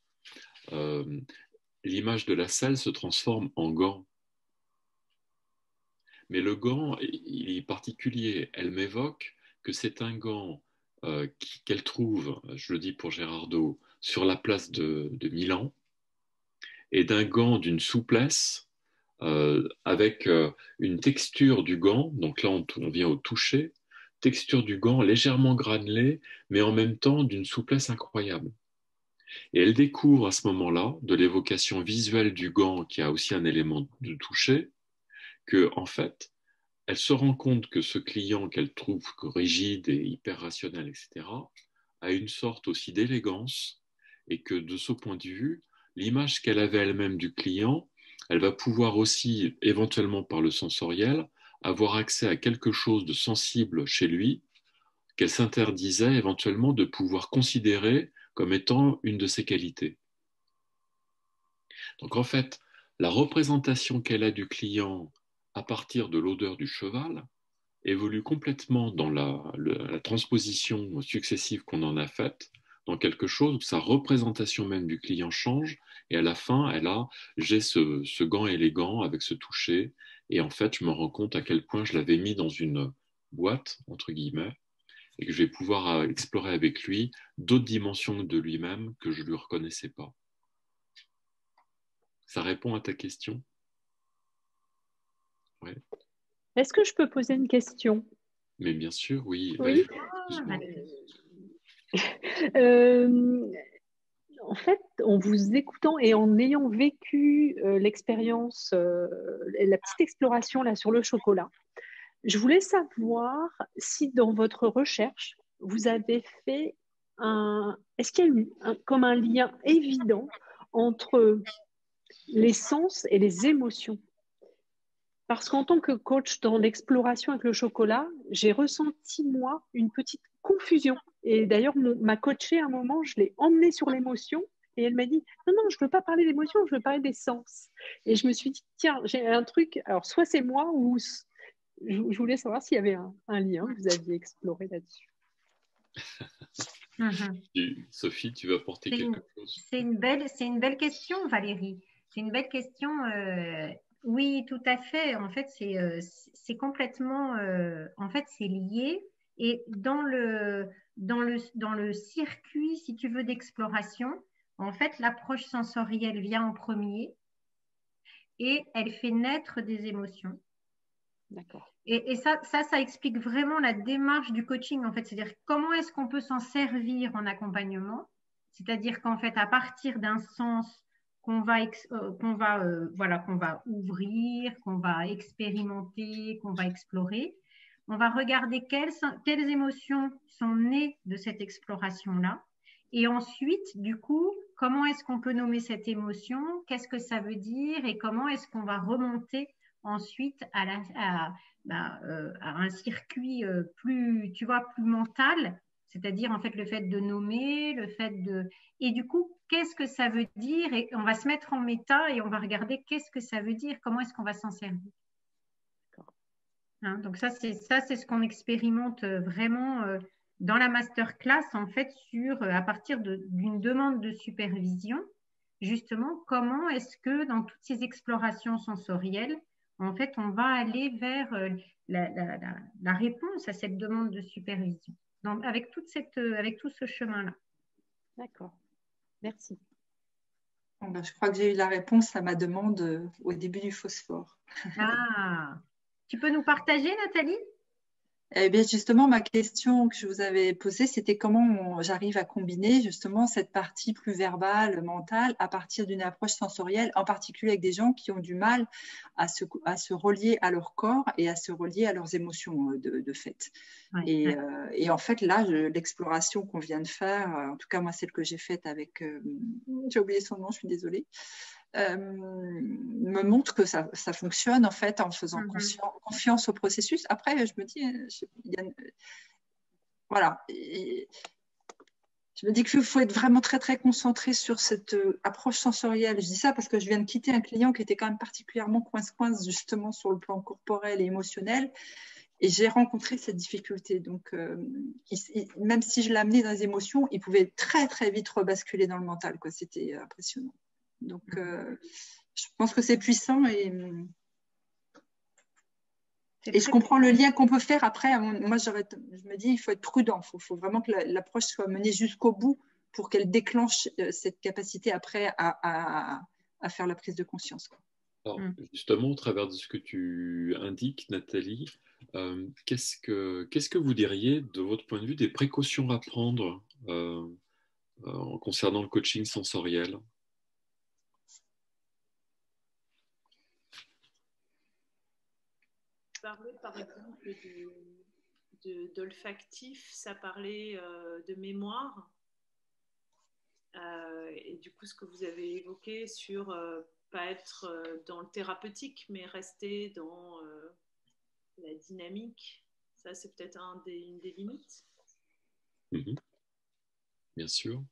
Speaker 1: L'image de la selle se transforme en gant. Mais le gant, il est particulier. Elle m'évoque que c'est un gant qu'elle trouve, je le dis pour Gérardo, sur la place de Milan, et d'un gant d'une souplesse avec une texture du gant, donc là on vient au toucher, texture du gant légèrement granulée, mais en même temps d'une souplesse incroyable. Et elle découvre à ce moment-là, de l'évocation visuelle du gant, qui a aussi un élément de toucher, que en fait, elle se rend compte que ce client qu'elle trouve rigide et hyper rationnel, etc., a une sorte aussi d'élégance, et que de ce point de vue, l'image qu'elle avait elle-même du client, elle va pouvoir aussi, éventuellement par le sensoriel, avoir accès à quelque chose de sensible chez lui, qu'elle s'interdisait éventuellement de pouvoir considérer comme étant une de ses qualités. Donc en fait, la représentation qu'elle a du client à partir de l'odeur du cheval évolue complètement dans la transposition successive qu'on en a faite, dans quelque chose où sa représentation même du client change, et à la fin, j'ai ce gant élégant avec ce toucher, et en fait, je me rends compte à quel point je l'avais mis dans une boîte, entre guillemets, et que je vais pouvoir explorer avec lui d'autres dimensions de lui-même que je ne lui reconnaissais pas. Ça répond à ta question? Ouais.
Speaker 8: Est-ce que je peux poser une question?
Speaker 1: Mais bien sûr, oui.
Speaker 8: Oui. En fait, en vous écoutant et en ayant vécu l'expérience, la petite exploration là sur le chocolat, je voulais savoir si dans votre recherche, vous avez fait est-ce qu'il y a eu comme un lien évident entre les sens et les émotions? Parce qu'en tant que coach dans l'exploration avec le chocolat, j'ai ressenti, moi, une petite confusion. Et d'ailleurs, ma coachée, à un moment, je l'ai emmenée sur l'émotion et elle m'a dit « Non, je ne veux pas parler d'émotion, je veux parler des sens. » Et je me suis dit « Tiens, j'ai un truc, alors soit c'est moi ou… » Je voulais savoir s'il y avait un lien que vous aviez exploré là-dessus.
Speaker 1: Sophie, tu veux apporter quelque chose?
Speaker 3: C'est une belle question, Valérie. C'est une belle question. Oui, tout à fait. En fait, c'est complètement, en fait, c'est lié. Et dans le circuit, si tu veux, d'exploration, en fait, l'approche sensorielle vient en premier et elle fait naître des émotions.
Speaker 8: D'accord.
Speaker 3: Et ça explique vraiment la démarche du coaching, en fait. C'est-à-dire comment est-ce qu'on peut s'en servir en accompagnement. C'est-à-dire qu'en fait, à partir d'un sens qu'on va ouvrir, qu'on va expérimenter, qu'on va explorer, on va regarder quelles émotions sont nées de cette exploration-là. Et ensuite, du coup, comment est-ce qu'on peut nommer cette émotion? Qu'est-ce que ça veut dire? Et comment est-ce qu'on va remonter ensuite à un circuit plus, tu vois, plus mental, c'est-à-dire en fait le fait de nommer, et du coup, qu'est-ce que ça veut dire? Et on va se mettre en méta et on va regarder qu'est-ce que ça veut dire, comment est-ce qu'on va s'en servir. Hein, donc ça, c'est ce qu'on expérimente vraiment dans la masterclass, en fait, à partir d'une demande de supervision, justement, comment est-ce que dans toutes ces explorations sensorielles, en fait, on va aller vers la réponse à cette demande de supervision, donc, avec tout ce chemin-là.
Speaker 8: D'accord. Merci.
Speaker 7: Bon, ben, je crois que j'ai eu la réponse à ma demande au début du phosphore.
Speaker 3: Ah, tu peux nous partager, Nathalie?
Speaker 7: Eh bien, justement, ma question que je vous avais posée, c'était comment j'arrive à combiner justement cette partie plus verbale, mentale, à partir d'une approche sensorielle, en particulier avec des gens qui ont du mal à se relier à leur corps et à se relier à leurs émotions de fait. Ouais, et en fait, là, l'exploration qu'on vient de faire, en tout cas moi, celle que j'ai faite avec, j'ai oublié son nom, je suis désolée, me montre que ça fonctionne en fait en faisant confiance au processus. Après, je me dis, voilà, je me dis qu'il faut être vraiment très très concentré sur cette approche sensorielle. Je dis ça parce que je viens de quitter un client qui était quand même particulièrement coince justement sur le plan corporel et émotionnel. Et j'ai rencontré cette difficulté. Donc, même si je l'amenais dans les émotions, il pouvait très très vite rebasculer dans le mental. C'était impressionnant. Donc, je pense que c'est puissant et je comprends le lien qu'on peut faire. Après, moi, je me dis, il faut être prudent. Il faut vraiment que l'approche soit menée jusqu'au bout pour qu'elle déclenche cette capacité après à faire la prise de conscience.
Speaker 1: Alors, justement, au travers de ce que tu indiques, Nathalie, qu'est-ce que vous diriez, de votre point de vue, des précautions à prendre concernant le coaching sensoriel?
Speaker 13: Parler par exemple d'olfactif, ça parlait de mémoire. Et du coup, ce que vous avez évoqué sur pas être dans le thérapeutique, mais rester dans la dynamique, ça c'est peut-être une des limites.
Speaker 1: Bien sûr.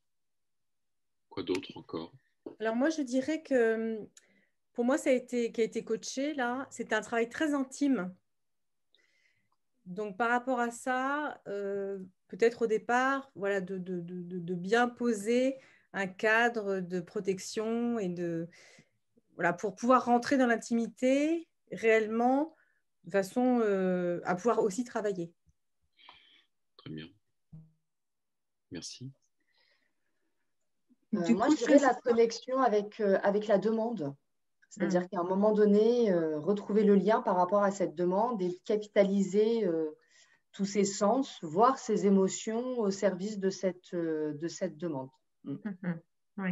Speaker 1: Quoi d'autre encore?
Speaker 9: Alors moi, je dirais que pour moi, qui a été coaché, là, c'est un travail très intime. Donc, par rapport à ça, peut-être au départ, voilà, de bien poser un cadre de protection et voilà, pour pouvoir rentrer dans l'intimité réellement, de façon à pouvoir aussi travailler.
Speaker 1: Très bien. Merci.
Speaker 12: Moi, je dirais la connexion avec la demande. C'est-à-dire qu'à un moment donné, retrouver le lien par rapport à cette demande et capitaliser tous ses sens, voir ses émotions au service de cette demande.
Speaker 3: Oui.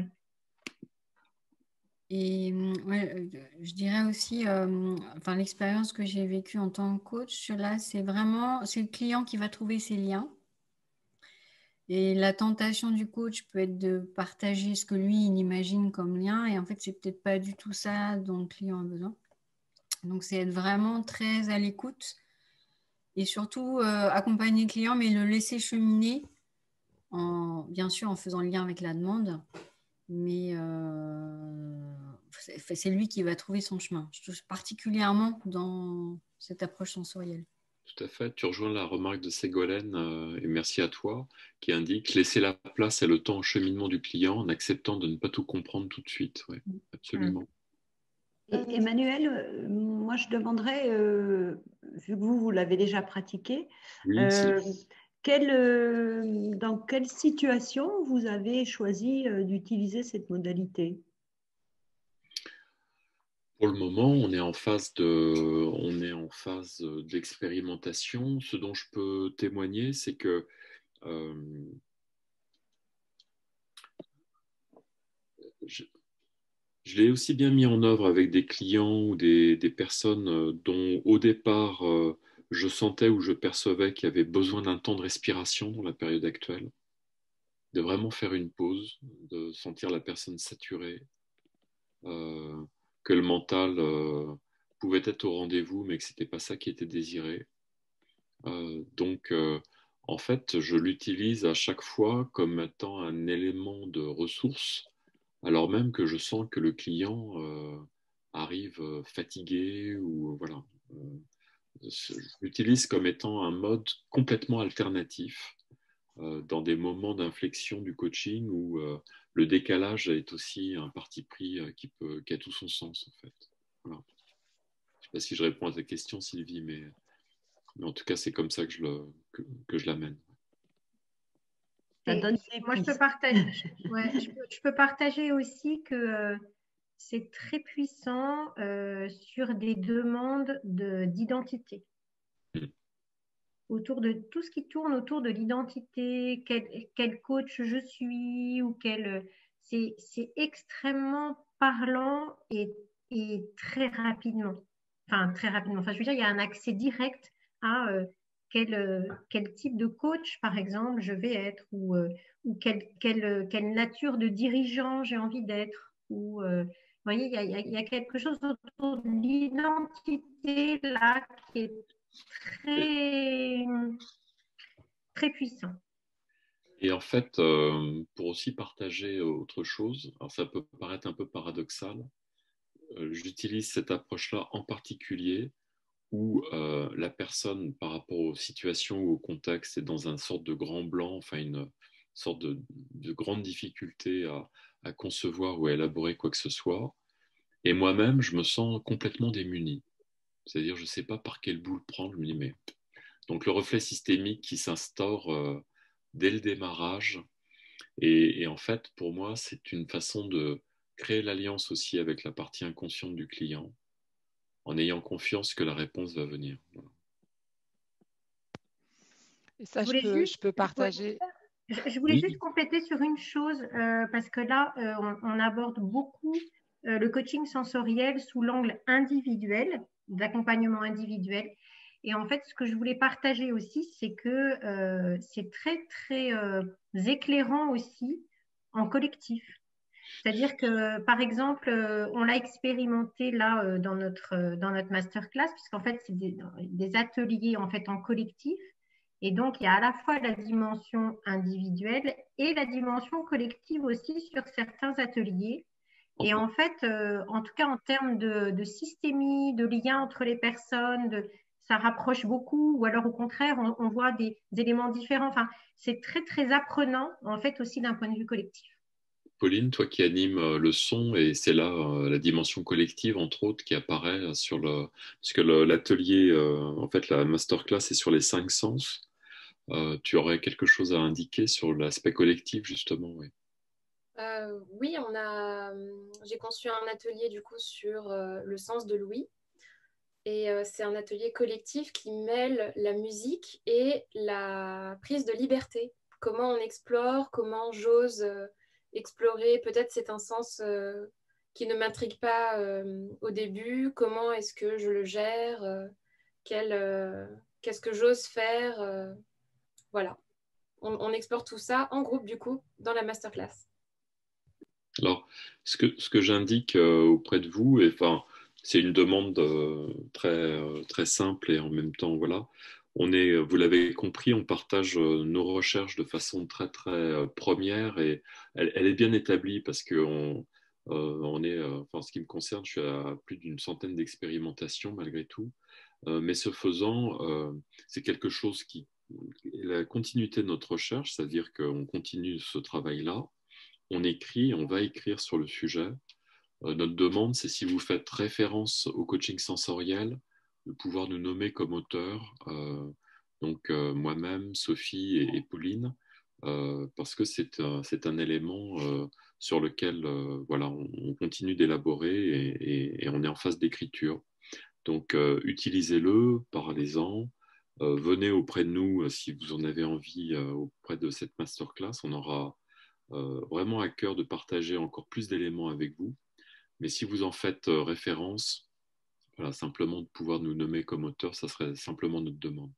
Speaker 16: Et ouais, je dirais aussi, l'expérience que j'ai vécue en tant que coach, là, c'est le client qui va trouver ses liens. Et la tentation du coach peut être de partager ce que lui, il imagine comme lien. Et en fait, c'est peut-être pas du tout ça dont le client a besoin. Donc, c'est être vraiment très à l'écoute et surtout accompagner le client, mais le laisser cheminer, bien sûr en faisant le lien avec la demande. Mais c'est lui qui va trouver son chemin, particulièrement dans cette approche sensorielle.
Speaker 1: Tout à fait. Tu rejoins la remarque de Ségolène, et merci à toi, qui indique laisser la place et le temps au cheminement du client en acceptant de ne pas tout comprendre tout de suite. Oui, absolument.
Speaker 23: Et Emmanuel, moi je demanderais, vu que vous l'avez déjà pratiqué,
Speaker 1: oui,
Speaker 23: dans quelle situation vous avez choisi d'utiliser cette modalité?
Speaker 1: Pour le moment, on est en phase d'expérimentation. Ce dont je peux témoigner, c'est que je l'ai aussi bien mis en œuvre avec des clients ou des personnes dont au départ je sentais ou je percevais qu'il y avait besoin d'un temps de respiration dans la période actuelle, de vraiment faire une pause, de sentir la personne saturée, que le mental pouvait être au rendez-vous, mais que ce n'était pas ça qui était désiré. Donc, en fait, je l'utilise à chaque fois comme étant un élément de ressource, alors même que je sens que le client arrive fatigué ou voilà. Je l'utilise comme étant un mode complètement alternatif dans des moments d'inflexion du coaching où le décalage est aussi un parti pris qui a tout son sens en fait. Voilà. Je ne sais pas si je réponds à ta question, Sylvie, mais en tout cas, c'est comme ça que je l'amène.
Speaker 3: Moi, je peux partager aussi que c'est très puissant sur des demandes d'identité. Autour de tout ce qui tourne autour de l'identité, quel coach je suis, ou c'est extrêmement parlant et très rapidement. Enfin, très rapidement. Enfin, je veux dire, il y a un accès direct à quel type de coach, par exemple, je vais être, ou quelle nature de dirigeant j'ai envie d'être. Ou, vous voyez, il y a quelque chose autour de l'identité là qui est très, très puissant.
Speaker 1: Et en fait, pour aussi partager autre chose, alors ça peut paraître un peu paradoxal, j'utilise cette approche-là en particulier où la personne, par rapport aux situations ou au contexte, est dans une sorte de grand blanc, enfin une sorte de grande difficulté à concevoir ou à élaborer quoi que ce soit. Et moi-même, je me sens complètement démuni. C'est-à-dire, je ne sais pas par quel bout le prendre. Je me dis, mais... Donc, le reflet systémique qui s'instaure dès le démarrage. Et en fait, pour moi, c'est une façon de créer l'alliance aussi avec la partie inconsciente du client, en ayant confiance que la réponse va venir. Voilà.
Speaker 5: Et ça, je peux partager.
Speaker 3: Je voulais juste compléter sur une chose, parce que là, on aborde beaucoup le coaching sensoriel sous l'angle individuel, d'accompagnement individuel. Et en fait, ce que je voulais partager aussi, c'est que c'est très, très éclairant aussi en collectif. C'est-à-dire que, par exemple, on l'a expérimenté là dans notre masterclass, puisqu'en fait, c'est des ateliers en fait en collectif. Et donc, il y a à la fois la dimension individuelle et la dimension collective aussi sur certains ateliers. Et en fait, en tout cas, en termes de systémie, de lien entre les personnes, ça rapproche beaucoup, ou alors au contraire, on voit des éléments différents. Enfin, c'est très, très apprenant, en fait, aussi d'un point de vue collectif.
Speaker 1: Pauline, toi qui animes le son, et c'est là la dimension collective, entre autres, qui apparaît sur puisque l'atelier, en fait, la masterclass est sur les 5 sens. Tu aurais quelque chose à indiquer sur l'aspect collectif, justement, oui.
Speaker 4: Oui, j'ai conçu un atelier du coup sur le sens de l'ouïe. Et c'est un atelier collectif qui mêle la musique et la prise de liberté. Comment on explore, comment j'ose explorer. Peut-être c'est un sens qui ne m'intrigue pas au début. Comment est-ce que je le gère, qu'est-ce que j'ose faire voilà. On explore tout ça en groupe, du coup, dans la masterclass.
Speaker 1: Alors, ce que j'indique auprès de vous, c'est une demande très simple et en même temps, voilà, vous l'avez compris, on partage nos recherches de façon très, très première et elle est bien établie parce que en ce qui me concerne, je suis à plus d'une centaine d'expérimentations malgré tout. Mais ce faisant, c'est quelque chose qui la continuité de notre recherche, c'est-à-dire qu'on continue ce travail-là, on écrit, on va écrire sur le sujet. Notre demande, c'est si vous faites référence au coaching sensoriel, de pouvoir nous nommer comme auteur, donc moi-même, Sophie et Pauline, parce que c'est un élément sur lequel voilà, on continue d'élaborer et on est en phase d'écriture. Donc, utilisez-le, parlez-en, venez auprès de nous si vous en avez envie auprès de cette masterclass. On aura vraiment à cœur de partager encore plus d'éléments avec vous. Mais si vous en faites référence, voilà, simplement de pouvoir nous nommer comme auteur, ça serait simplement notre demande.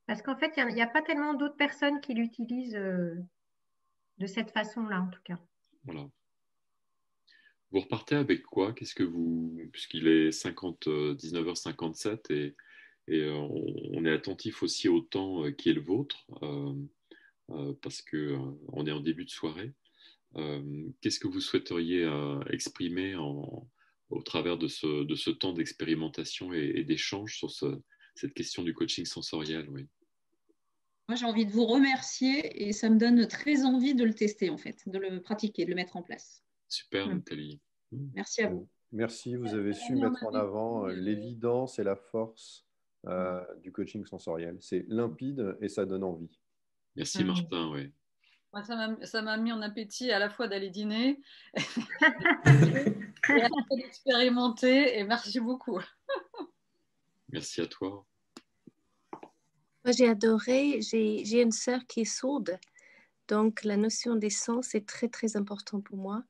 Speaker 3: Parce qu'en fait, il n'y a pas tellement d'autres personnes qui l'utilisent de cette façon-là, en tout cas.
Speaker 1: Voilà. Vous repartez avec quoi? Qu'est-ce que vous... Puisqu'il est 19h57 et on est attentif aussi au temps qui est le vôtre, parce qu'on est en début de soirée. Qu'est-ce que vous souhaiteriez exprimer au travers de ce temps d'expérimentation et d'échange sur cette question du coaching sensoriel? Oui.
Speaker 6: Moi, j'ai envie de vous remercier et ça me donne très envie de le tester, en fait, de le pratiquer, de le mettre en place.
Speaker 1: Super, Nathalie.
Speaker 6: Merci à vous.
Speaker 14: Merci, vous avez su mettre en avant l'évidence et la force du coaching sensoriel. C'est limpide et ça donne envie.
Speaker 1: Merci Martin, oui.
Speaker 11: Moi, ça m'a mis en appétit à la fois d'aller dîner et d'expérimenter, et merci beaucoup.
Speaker 1: Merci à toi.
Speaker 15: Moi, j'ai adoré, j'ai une sœur qui est sourde, donc la notion des sens est très, très important pour moi.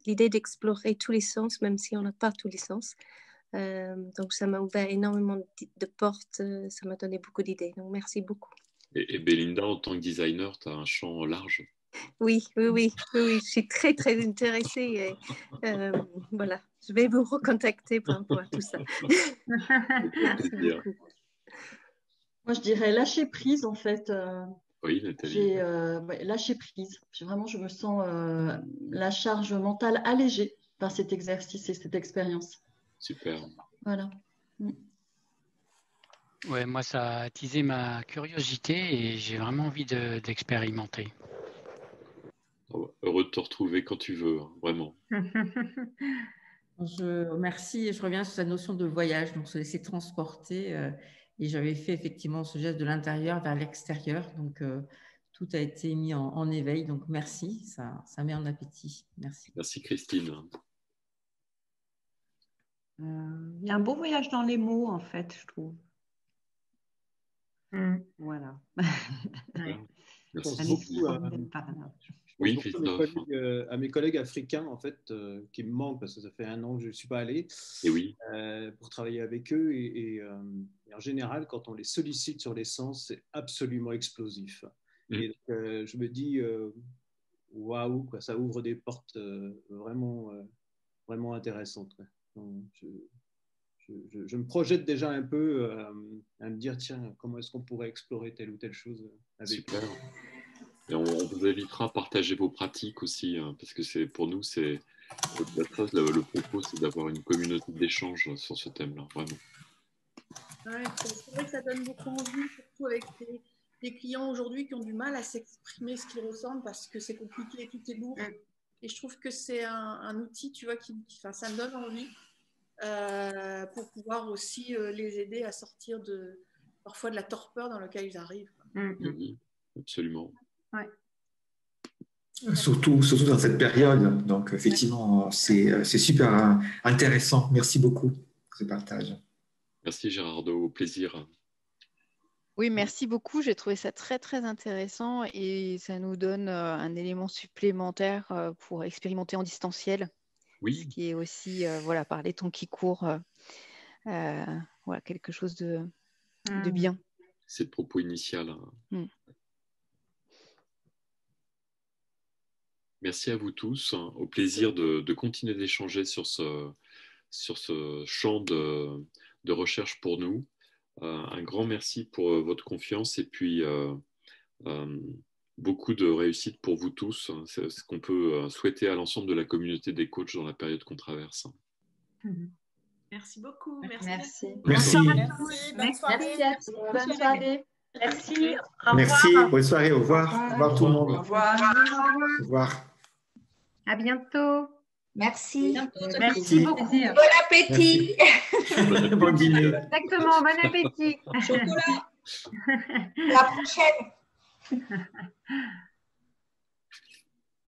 Speaker 15: L'idée d'explorer tous les sens, même si on n'a pas tous les sens. Donc, ça m'a ouvert énormément de portes, ça m'a donné beaucoup d'idées. Donc, merci beaucoup.
Speaker 1: Et Belinda, en tant que designer, tu as un champ large.
Speaker 15: Oui, je suis très, très intéressée. Et, voilà, je vais vous recontacter par rapport à tout ça. Merci beaucoup.
Speaker 18: Moi, je dirais lâcher prise, en fait.
Speaker 1: Oui, Nathalie.
Speaker 18: J'ai lâché prise. Vraiment, je me sens la charge mentale allégée par cet exercice et cette expérience.
Speaker 1: Super.
Speaker 18: Voilà.
Speaker 24: Ouais, moi, ça a attisé ma curiosité et j'ai vraiment envie d'expérimenter.
Speaker 1: Heureux de te retrouver quand tu veux, vraiment.
Speaker 25: Merci et je reviens sur cette notion de voyage, donc se laisser transporter. Et j'avais fait effectivement ce geste de l'intérieur vers l'extérieur, donc tout a été mis en éveil. Donc merci, ça met en appétit. Merci.
Speaker 1: Merci Christine.
Speaker 23: Il y a un beau voyage dans les mots, en fait, je trouve. Voilà.
Speaker 1: Merci beaucoup. Oui,
Speaker 26: à mes collègues africains, en fait, qui me manquent parce que ça fait 1 an que je ne suis pas allé,
Speaker 1: et oui.
Speaker 26: Pour travailler avec eux. Et en général, quand on les sollicite sur les sens, c'est absolument explosif. Et donc, je me dis, waouh, quoi, ça ouvre des portes vraiment, vraiment intéressantes. Quoi. Donc, je me projette déjà un peu à me dire, tiens, comment est-ce qu'on pourrait explorer telle ou telle chose avec
Speaker 1: Super. Et on vous invitera à partager vos pratiques aussi, parce que pour nous, c'est le propos, c'est d'avoir une communauté d'échange sur ce thème-là, vraiment.
Speaker 21: Ouais, c'est vrai que ça donne beaucoup envie, surtout avec des clients aujourd'hui qui ont du mal à s'exprimer ce qu'ils ressentent parce que c'est compliqué, tout est lourd. Et je trouve que c'est un outil, tu vois, ça me donne envie pour pouvoir aussi les aider à sortir parfois de la torpeur dans laquelle ils arrivent.
Speaker 1: Oui, absolument.
Speaker 3: Ouais.
Speaker 27: Surtout dans cette période. Donc, effectivement, c'est super intéressant. Merci beaucoup pour ce partage.
Speaker 1: Merci Gérardo, au plaisir.
Speaker 28: Oui, merci beaucoup. J'ai trouvé ça très, très intéressant et ça nous donne un élément supplémentaire pour expérimenter en distanciel.
Speaker 1: Oui.
Speaker 28: Ce qui est aussi, voilà, par les temps qui courent, voilà, quelque chose de bien.
Speaker 1: C'est le propos initial. Merci à vous tous. Au plaisir de continuer d'échanger sur ce champ de recherche pour nous. Un grand merci pour votre confiance et puis beaucoup de réussite pour vous tous. C'est ce qu'on peut souhaiter à l'ensemble de la communauté des coachs dans la période qu'on traverse.
Speaker 13: Merci beaucoup.
Speaker 27: Merci.
Speaker 13: Bonne soirée.
Speaker 18: Bonne soirée. Merci.
Speaker 27: Merci. Bonne soirée. Au revoir. Au revoir tout le monde.
Speaker 3: Au revoir.
Speaker 27: Au revoir.
Speaker 3: À bientôt.
Speaker 23: Merci.
Speaker 3: Merci beaucoup.
Speaker 23: Bon
Speaker 27: appétit. Bon dîner.
Speaker 3: Exactement, bon appétit.
Speaker 23: Chocolat. À la prochaine.